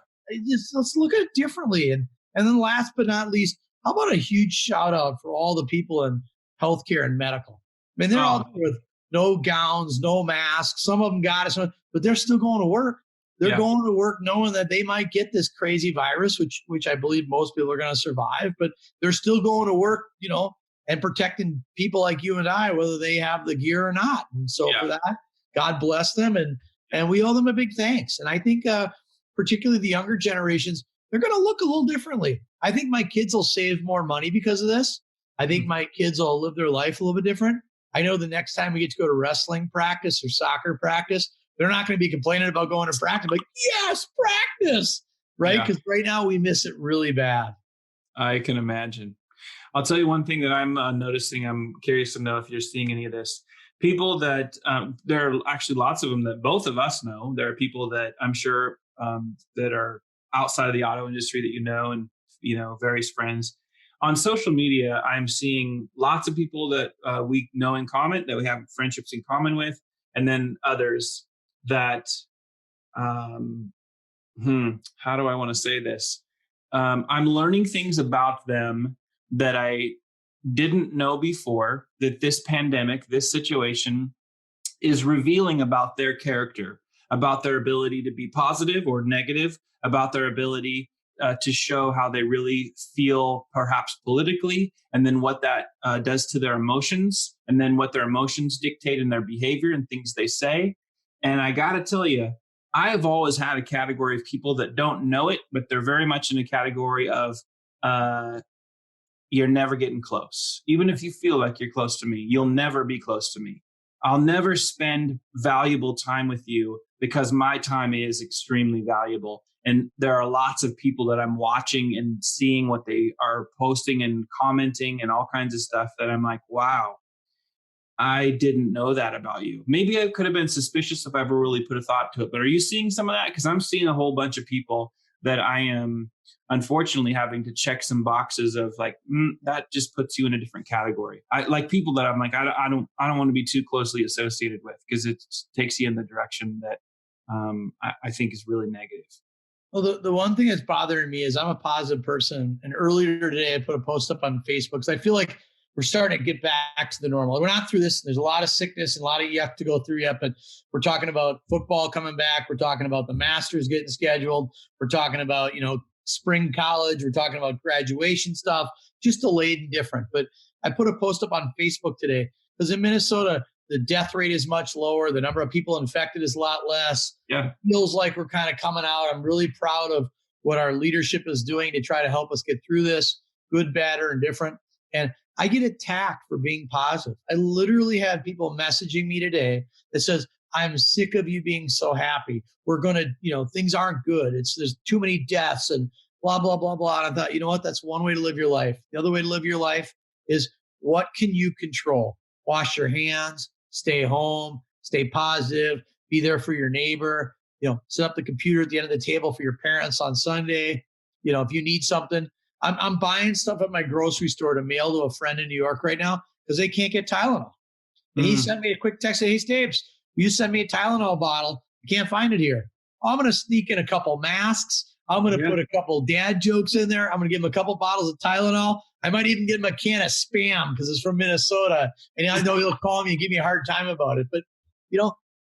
just let's look at it differently. And then last but not least, how about a huge shout out for all the people in healthcare and medical? I mean, they're out there with no gowns, no masks. Some of them got it, but they're still going to work. They're going to work knowing that they might get this crazy virus, which I believe most people are going to survive, but they're still going to work, and protecting people like you and I, whether they have the gear or not. And so for that, God bless them. And we owe them a big thanks. And I think particularly the younger generations, they're going to look a little differently. I think my kids will save more money because of this. I think my kids will live their life a little bit different. I know the next time we get to go to wrestling practice or soccer practice, they're not going to be complaining about going to practice. Like, yes, practice, right? Because right now we miss it really bad. I can imagine. I'll tell you one thing that I'm noticing. I'm curious to know if you're seeing any of this. People that there are actually lots of them that both of us know. There are people that I'm sure that are outside of the auto industry that and various friends. On social media, I'm seeing lots of people that we know in common, that we have friendships in common with, and then others that how do I want to say this? I'm learning things about them that I didn't know before, that this pandemic, this situation is revealing about their character, about their ability to be positive or negative, about their ability to show how they really feel, perhaps politically, and then what that does to their emotions, and then what their emotions dictate in their behavior and things they say. And I got to tell you, I have always had a category of people that don't know it, but they're very much in a category of you're never getting close. Even if you feel like you're close to me, you'll never be close to me. I'll never spend valuable time with you because my time is extremely valuable. And there are lots of people that I'm watching and seeing what they are posting and commenting and all kinds of stuff that I'm like, wow, I didn't know that about you. Maybe I could have been suspicious if I ever really put a thought to it. But are you seeing some of that? Because I'm seeing a whole bunch of people that I am unfortunately having to check some boxes of like, that just puts you in a different category. I like people that I'm like, I don't want to be too closely associated with, because it takes you in the direction that I think is really negative. Well, the one thing that's bothering me is I'm a positive person. And earlier today, I put a post up on Facebook because I feel like we're starting to get back to the normal. We're not through this. There's a lot of sickness and a lot of yuck to go through yet, but we're talking about football coming back. We're talking about the Masters getting scheduled. We're talking about, spring college. We're talking about graduation stuff, just delayed and different. But I put a post up on Facebook today because in Minnesota, the death rate is much lower. The number of people infected is a lot less. Yeah. It feels like we're kind of coming out. I'm really proud of what our leadership is doing to try to help us get through this, good, bad, or indifferent. And I get attacked for being positive. I literally had people messaging me today that says, I'm sick of you being so happy. We're going to, things aren't good. There's too many deaths and blah, blah, blah, blah. And I thought, you know what? That's one way to live your life. The other way to live your life is, what can you control? Wash your hands, stay home, stay positive, be there for your neighbor, set up the computer at the end of the table for your parents on Sunday. If you need something, I'm buying stuff at my grocery store to mail to a friend in New York right now because they can't get Tylenol. And he sent me a quick text, hey, Stapes, you send me a Tylenol bottle. I can't find it here. I'm going to sneak in a couple masks. I'm going to put a couple dad jokes in there. I'm going to give him a couple bottles of Tylenol. I might even give him a can of Spam because it's from Minnesota. And I know he'll call me and give me a hard time about it. But,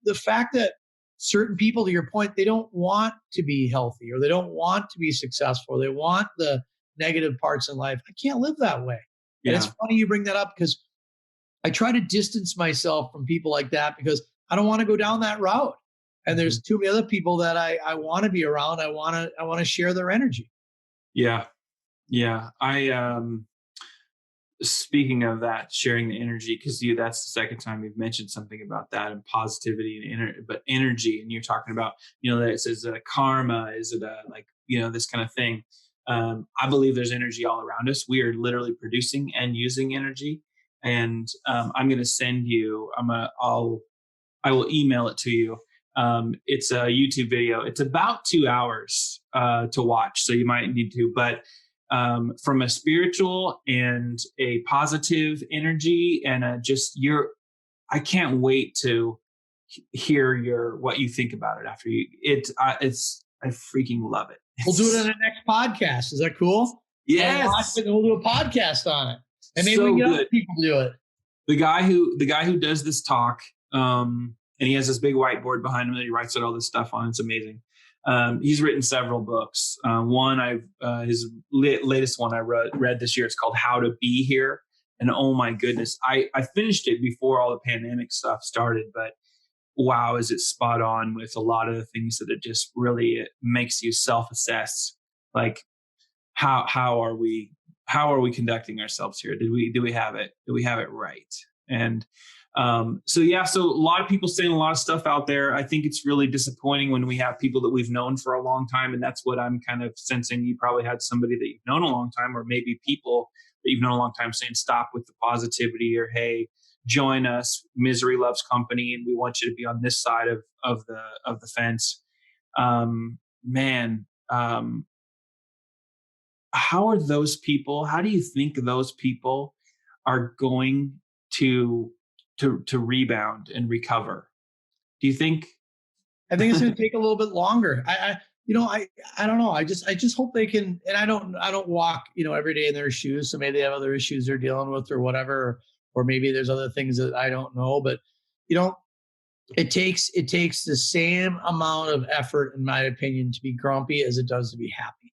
the fact that certain people, to your point, they don't want to be healthy or they don't want to be successful. They want the negative parts in life. I can't live that way. Yeah. And it's funny you bring that up because I try to distance myself from people like that because I don't want to go down that route. And there's too many other people that I want to be around. I want to share their energy. Yeah. Yeah. Speaking of that, sharing the energy, because that's the second time you've mentioned something about that and positivity and but energy. And you're talking about, that it says karma, is it this kind of thing. I believe there's energy all around us. We are literally producing and using energy. And I'm going to send you, I will email it to you. It's a YouTube video. It's about 2 hours to watch. So you might need to, but from a spiritual and a positive energy and I can't wait to hear what you think about it after I freaking love it. We'll do it on the next podcast. Is that cool? Yes. We'll do a podcast on it. And maybe so we can get good. other people to do it. The guy who does this talk, and he has this big whiteboard behind him that he writes out all this stuff on. It's amazing. He's written several books. His latest one I read this year. It's called How to Be Here. And oh my goodness, I finished it before all the pandemic stuff started, but wow, is it spot on with a lot of the things that it just really it makes you self-assess. Like how are we conducting ourselves here? Do we have it? Do we have it right? And so a lot of people saying a lot of stuff out there. I think it's really disappointing when we have people that we've known for a long time. And that's what I'm kind of sensing. You probably had somebody that you've known a long time, or maybe people that you've known a long time saying, stop with the positivity, or, hey, join us. Misery loves company. And we want you to be on this side of the fence. How are those people? How do you think those people are going to rebound and recover? Do you think? I think it's going to take a little bit longer. I don't know. I just hope they can. And I don't walk, every day in their shoes. So maybe they have other issues they're dealing with or whatever, or maybe there's other things that I don't know. But it takes the same amount of effort, in my opinion, to be grumpy as it does to be happy.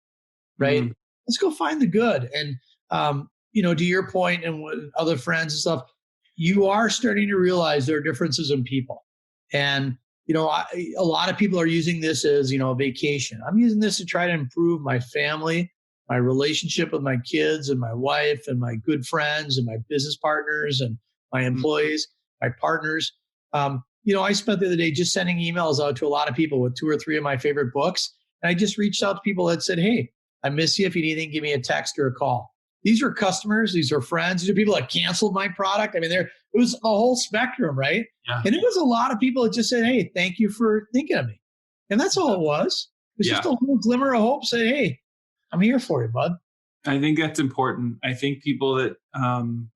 Right? Mm-hmm. Let's go find the good. And to your point, and with other friends and stuff, you are starting to realize there are differences in people. And, a lot of people are using this as, a vacation. I'm using this to try to improve my family, my relationship with my kids and my wife and my good friends and my business partners and my employees, my partners. I spent the other day just sending emails out to a lot of people with 2 or 3 of my favorite books. And I just reached out to people that said, hey, I miss you. If you need anything, give me a text or a call. these are customers, these are friends, these are people that canceled my product. I mean, it was a whole spectrum, right? Yeah. And it was a lot of people that just said, hey, thank you for thinking of me. And that's all it was. It's just a little glimmer of hope saying, hey, I'm here for you, bud. I think that's important. I think people that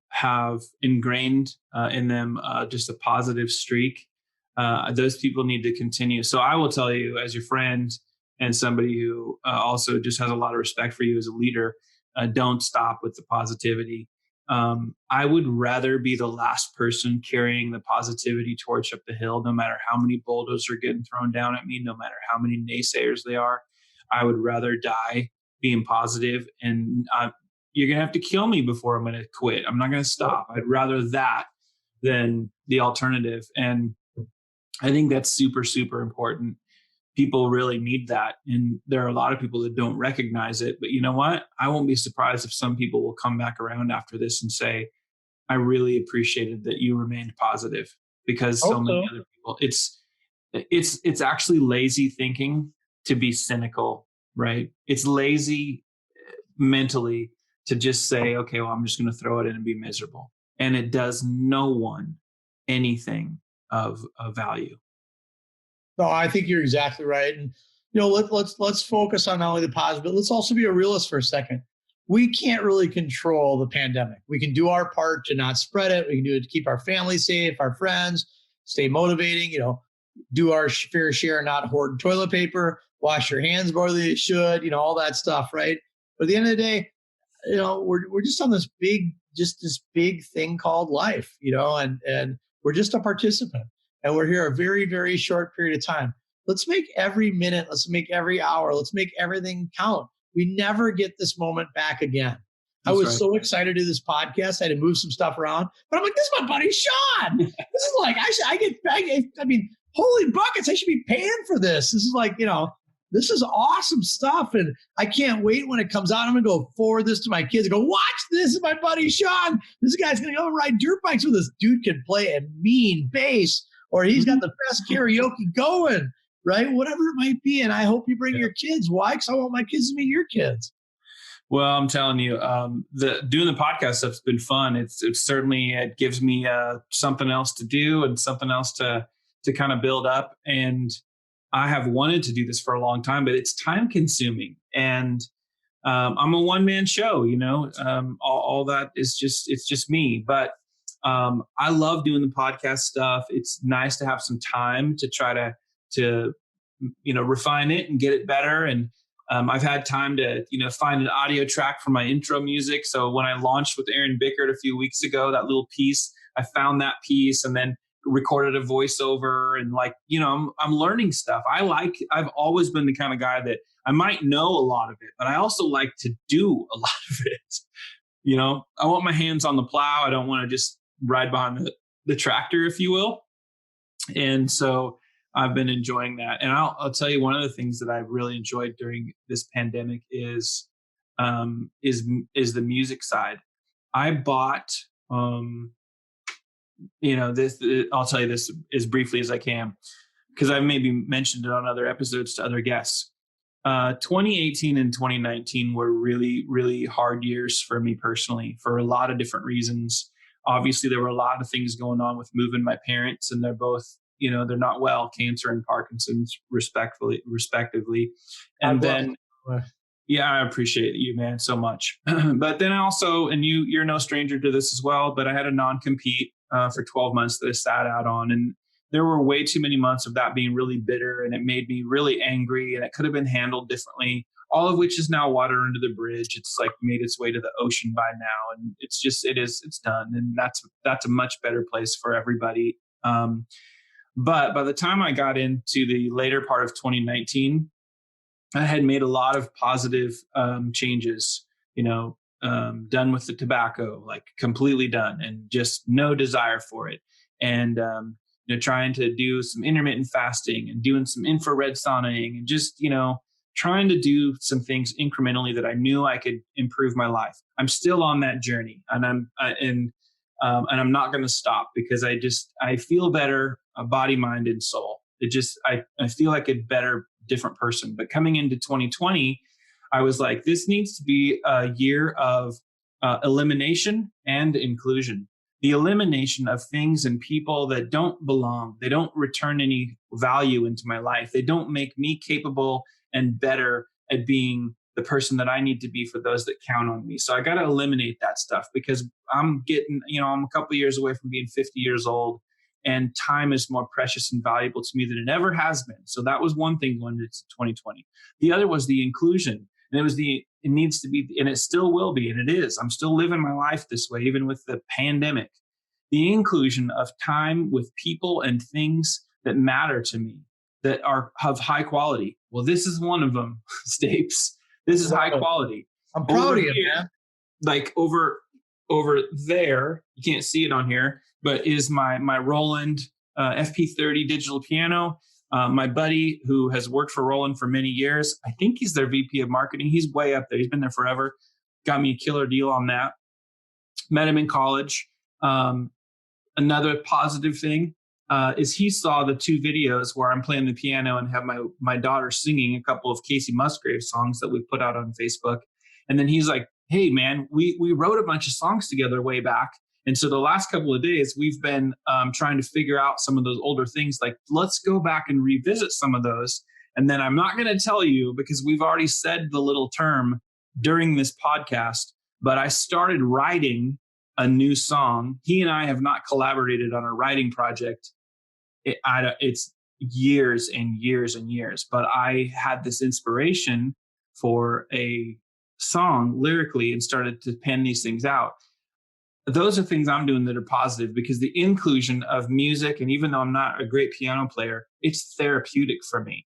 have ingrained in them just a positive streak, those people need to continue. So I will tell you, as your friend and somebody who also just has a lot of respect for you as a leader, don't stop with the positivity. I would rather be the last person carrying the positivity torch up the hill, no matter how many bulldozers are getting thrown down at me, no matter how many naysayers they are. I would rather die being positive, and you're going to have to kill me before I'm going to quit. I'm not going to stop. I'd rather that than the alternative. And I think that's super, super important. People really need that. And there are a lot of people that don't recognize it, but you know what? I won't be surprised if some people will come back around after this and say, I really appreciated that you remained positive, because so many other people, it's actually lazy thinking to be cynical, right? It's lazy mentally to just say, okay, well, I'm just going to throw it in and be miserable. And it does no one anything of value. No, I think you're exactly right. And let's focus on not only the positive, but let's also be a realist for a second. We can't really control the pandemic. We can do our part to not spread it. We can do it to keep our family safe, our friends, stay motivating, do our fair share, not hoard toilet paper, wash your hands more than you should, all that stuff, right? But at the end of the day, we're just on this big thing called life, and we're just a participant. And we're here a very, very short period of time. Let's make every minute, let's make every hour, let's make everything count. We never get this moment back again. I was so excited to do this podcast. I had to move some stuff around, but I'm like, this is my buddy Shaun. This is like, I mean, holy buckets, I should be paying for this. This is like, this is awesome stuff. And I can't wait when it comes out. I'm going to go forward this to my kids and go, watch this. This is my buddy Shaun. This guy's going to go ride dirt bikes with this dude, can play a mean bass, or he's got the best karaoke going, right? Whatever it might be. And I hope you bring your kids. Why? Because I want my kids to meet your kids. Well, I'm telling you, doing the podcast stuff's been fun. It's certainly, it gives me something else to do and something else to kind of build up. And I have wanted to do this for a long time, but it's time consuming. And I'm a one-man show, all that is it's just me. But I love doing the podcast stuff. It's nice to have some time to try to refine it and get it better. And I've had time to, find an audio track for my intro music. So when I launched with Aaron Bickert a few weeks ago, that little piece, I found that piece and then recorded a voiceover, and I'm learning stuff. I've always been the kind of guy that I might know a lot of it, but I also like to do a lot of it. I want my hands on the plow. I don't want to just ride behind the tractor, if you will. And so I've been enjoying that. And I'll tell you, one of the things that I've really enjoyed during this pandemic is the music side. I bought, this, I'll tell you this as briefly as I can, because I've maybe mentioned it on other episodes to other guests. 2018 and 2019 were really, really hard years for me personally, for a lot of different reasons. Obviously, there were a lot of things going on with moving my parents, and they're both, they're not well, cancer and Parkinson's respectively. And then, I appreciate you, man, so much. But then I also, and you're no stranger to this as well, but I had a non-compete for 12 months that I sat out on. And there were way too many months of that being really bitter, and it made me really angry, and it could have been handled differently, all of which is now water under the bridge. It's like made its way to the ocean by now. And it's done. And that's a much better place for everybody. But by the time I got into the later part of 2019, I had made a lot of positive changes, done with the tobacco, like completely done, and just no desire for it. And, trying to do some intermittent fasting and doing some infrared sauning and just, trying to do some things incrementally that I knew I could improve my life. I'm still on that journey, and I'm not going to stop, because I feel better, body, mind, and soul. I feel like a better, different person. But coming into 2020, I was like, this needs to be a year of elimination and inclusion. The elimination of things and people that don't belong. They don't return any value into my life. They don't make me capable and better at being the person that I need to be for those that count on me. So I got to eliminate that stuff because I'm getting, I'm a couple of years away from being 50 years old, and time is more precious and valuable to me than it ever has been. So that was one thing going into 2020. The other was the inclusion. And it needs to be, and it still will be, and it is. I'm still living my life this way, even with the pandemic. The inclusion of time with people and things that matter to me, that are of high quality. Well, this is one of them, Stapes. This is high quality. I'm proud of you, man. Like over there, you can't see it on here, but is my Roland FP30 digital piano. My buddy who has worked for Roland for many years, I think he's their VP of marketing. He's way up there. He's been there forever. Got me a killer deal on that. Met him in college. Another positive thing is he saw the 2 videos where I'm playing the piano and have my daughter singing a couple of Casey Musgrave songs that we put out on Facebook. And then he's like, hey, man, we wrote a bunch of songs together way back. And so the last couple of days, we've been trying to figure out some of those older things. Like, let's go back and revisit some of those. And then I'm not going to tell you because we've already said the little term during this podcast, but I started writing a new song. He and I have not collaborated on a writing project. It's years and years and years, but I had this inspiration for a song lyrically and started to pen these things out. Those are things I'm doing that are positive because the inclusion of music, and even though I'm not a great piano player, it's therapeutic for me.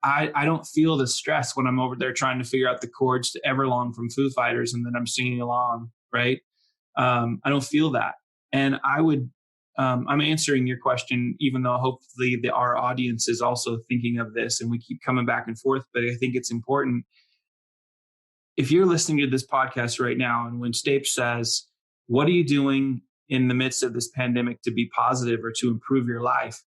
I don't feel the stress when I'm over there trying to figure out the chords to Everlong from Foo Fighters and then I'm singing along, right? I don't feel that. And I'm answering your question, even though hopefully our audience is also thinking of this and we keep coming back and forth, but I think it's important. If you're listening to this podcast right now, and when Stapes says, what are you doing in the midst of this pandemic to be positive or to improve your life?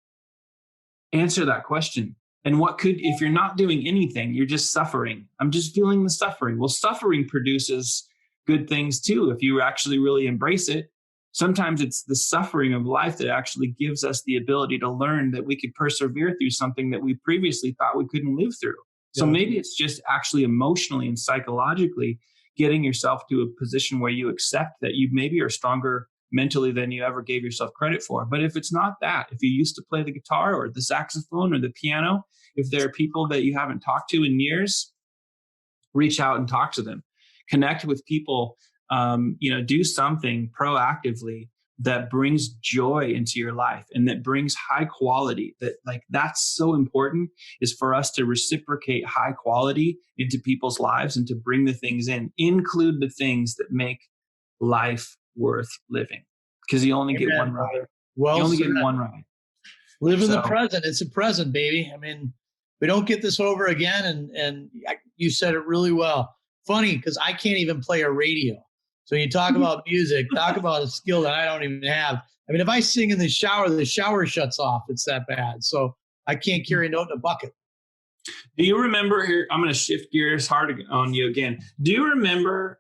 Answer that question. And if you're not doing anything, you're just suffering. I'm just feeling the suffering. Well, suffering produces good things too, if you actually really embrace it. Sometimes it's the suffering of life that actually gives us the ability to learn that we could persevere through something that we previously thought we couldn't live through. So maybe it's just actually emotionally and psychologically getting yourself to a position where you accept that you maybe are stronger mentally than you ever gave yourself credit for. But if it's not that, if you used to play the guitar or the saxophone or the piano, if there are people that you haven't talked to in years, reach out and talk to them. Connect with people, do something proactively that brings joy into your life and that brings high quality. That's so important, is for us to reciprocate high quality into people's lives and to bring the things include the things that make life worth living, because you only get one ride. Well, you only get one ride. Live in the present. It's a present, baby. I mean, we don't get this over again. And you said it really well. Funny, because I can't even play a radio. So you talk about music, talk about a skill that I don't even have. I mean, if I sing in the shower shuts off. It's that bad. So I can't carry a note in a bucket. Do you remember here? I'm going to shift gears hard on you again. Do you remember?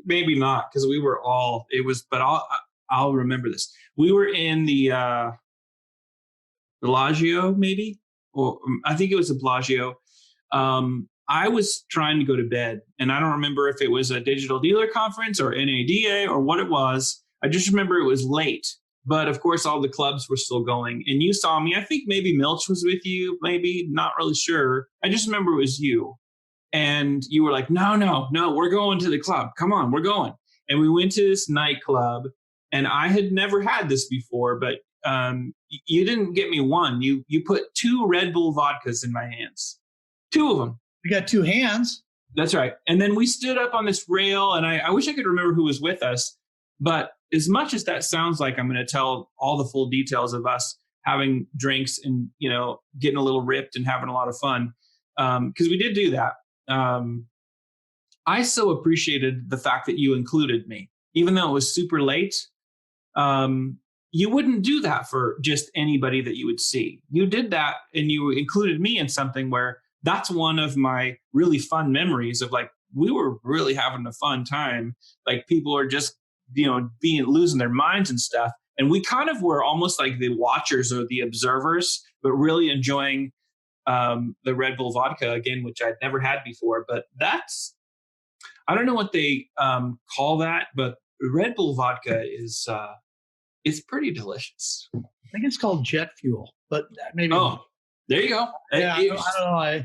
Maybe not, because we were all. It was, but I'll remember this. We were in the Bellagio, maybe, or I think it was the Bellagio. I was trying to go to bed, and I don't remember if it was a digital dealer conference or NADA or what it was. I just remember it was late, but of course all the clubs were still going, and you saw me. I think maybe Milch was with you, maybe, not really sure. I just remember it was you, and you were like, no, we're going to the club. Come on, we're going. And we went to this nightclub, and I had never had this before, but you didn't get me one. You put 2 Red Bull vodkas in my hands, 2 of them. You got 2 hands. That's right. And then we stood up on this rail, and I wish I could remember who was with us. But as much as that sounds like I'm going to tell all the full details of us having drinks and, getting a little ripped and having a lot of fun, because we did do that. I so appreciated the fact that you included me, even though it was super late. You wouldn't do that for just anybody that you would see. You did that, and you included me in something where that's one of my really fun memories of, like, we were really having a fun time. Like people are just, losing their minds and stuff. And we kind of were almost like the watchers or the observers, but really enjoying the Red Bull vodka again, which I'd never had before. But I don't know what they call that, but Red Bull vodka is it's pretty delicious. I think it's called jet fuel, but maybe. Oh, there you go. Yeah, I don't know.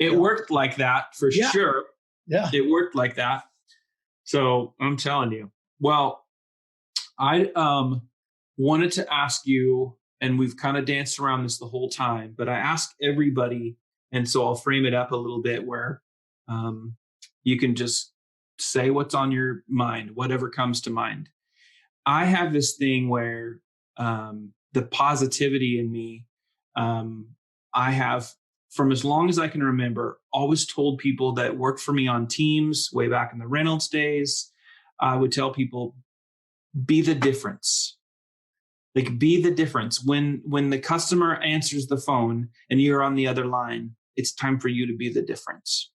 It worked like that for sure. Yeah, it worked like that. So I'm telling you. Well, I wanted to ask you, and we've kind of danced around this the whole time, but I ask everybody, and so I'll frame it up a little bit where you can just say what's on your mind, whatever comes to mind. I have this thing where the positivity in me, I have, from as long as I can remember, always told people that worked for me on teams way back in the Reynolds days. I would tell people, be the difference. Like, be the difference. When the customer answers the phone and you're on the other line, it's time for you to be the difference.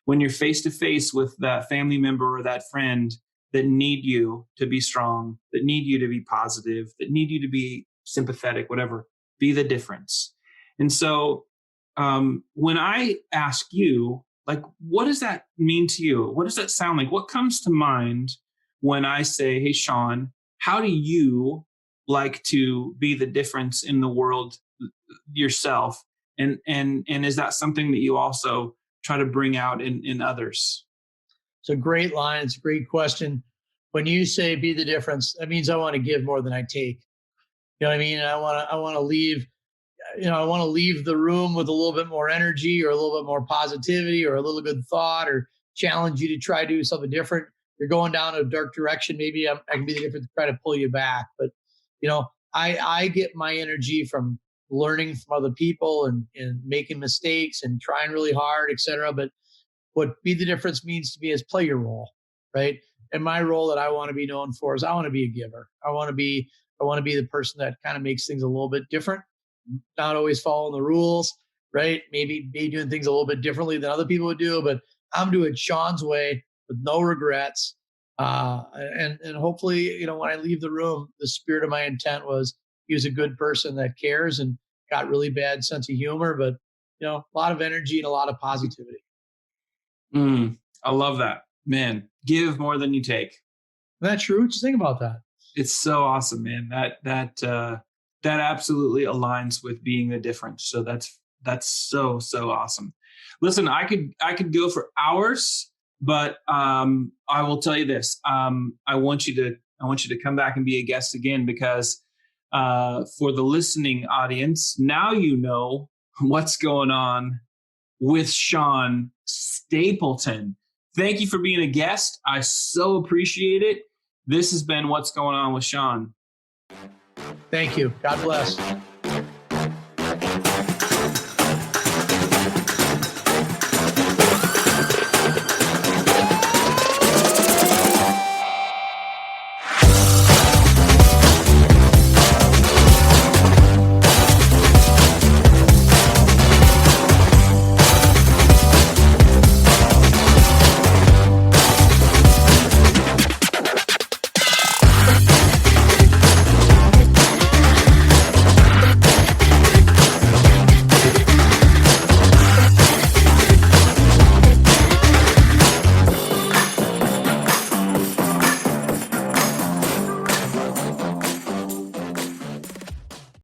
When you're face to face with that family member or that friend that need you to be strong, that need you to be positive, that need you to be sympathetic, whatever, be the difference. And so when I ask you, like, what does that mean to you? What does that sound like? What comes to mind when I say, hey, Shaun, how do you like to be the difference in the world yourself? And is that something that you also try to bring out in others? It's a great line. It's a great question. When you say be the difference, that means I want to give more than I take. You know what I mean? I want to leave, I want to leave the room with a little bit more energy or a little bit more positivity or a little good thought, or challenge you to try to do something different. You're going down a dark direction. Maybe I can be the difference to try to pull you back. But, I get my energy from learning from other people and making mistakes and trying really hard, et cetera. But what be the difference means to me is play your role, right? And my role that I want to be known for is I want to be a giver. I want to be the person that kind of makes things a little bit different, not always following the rules, right? Maybe doing things a little bit differently than other people would do, but I'm doing Shaun's way with no regrets. And hopefully, when I leave the room, the spirit of my intent was he was a good person that cares and got really bad sense of humor, but a lot of energy and a lot of positivity. I love that, man. Give more than you take. Isn't that true? Just think about that. It's so awesome, man. That absolutely aligns with being the difference. So that's so awesome. Listen, I could go for hours, but I will tell you this. I want you to come back and be a guest again, because for the listening audience, now you know what's going on with Sean Stapleton. Thank you for being a guest. I so appreciate it. This has been What's Going On with Shaun. Thank you. God bless.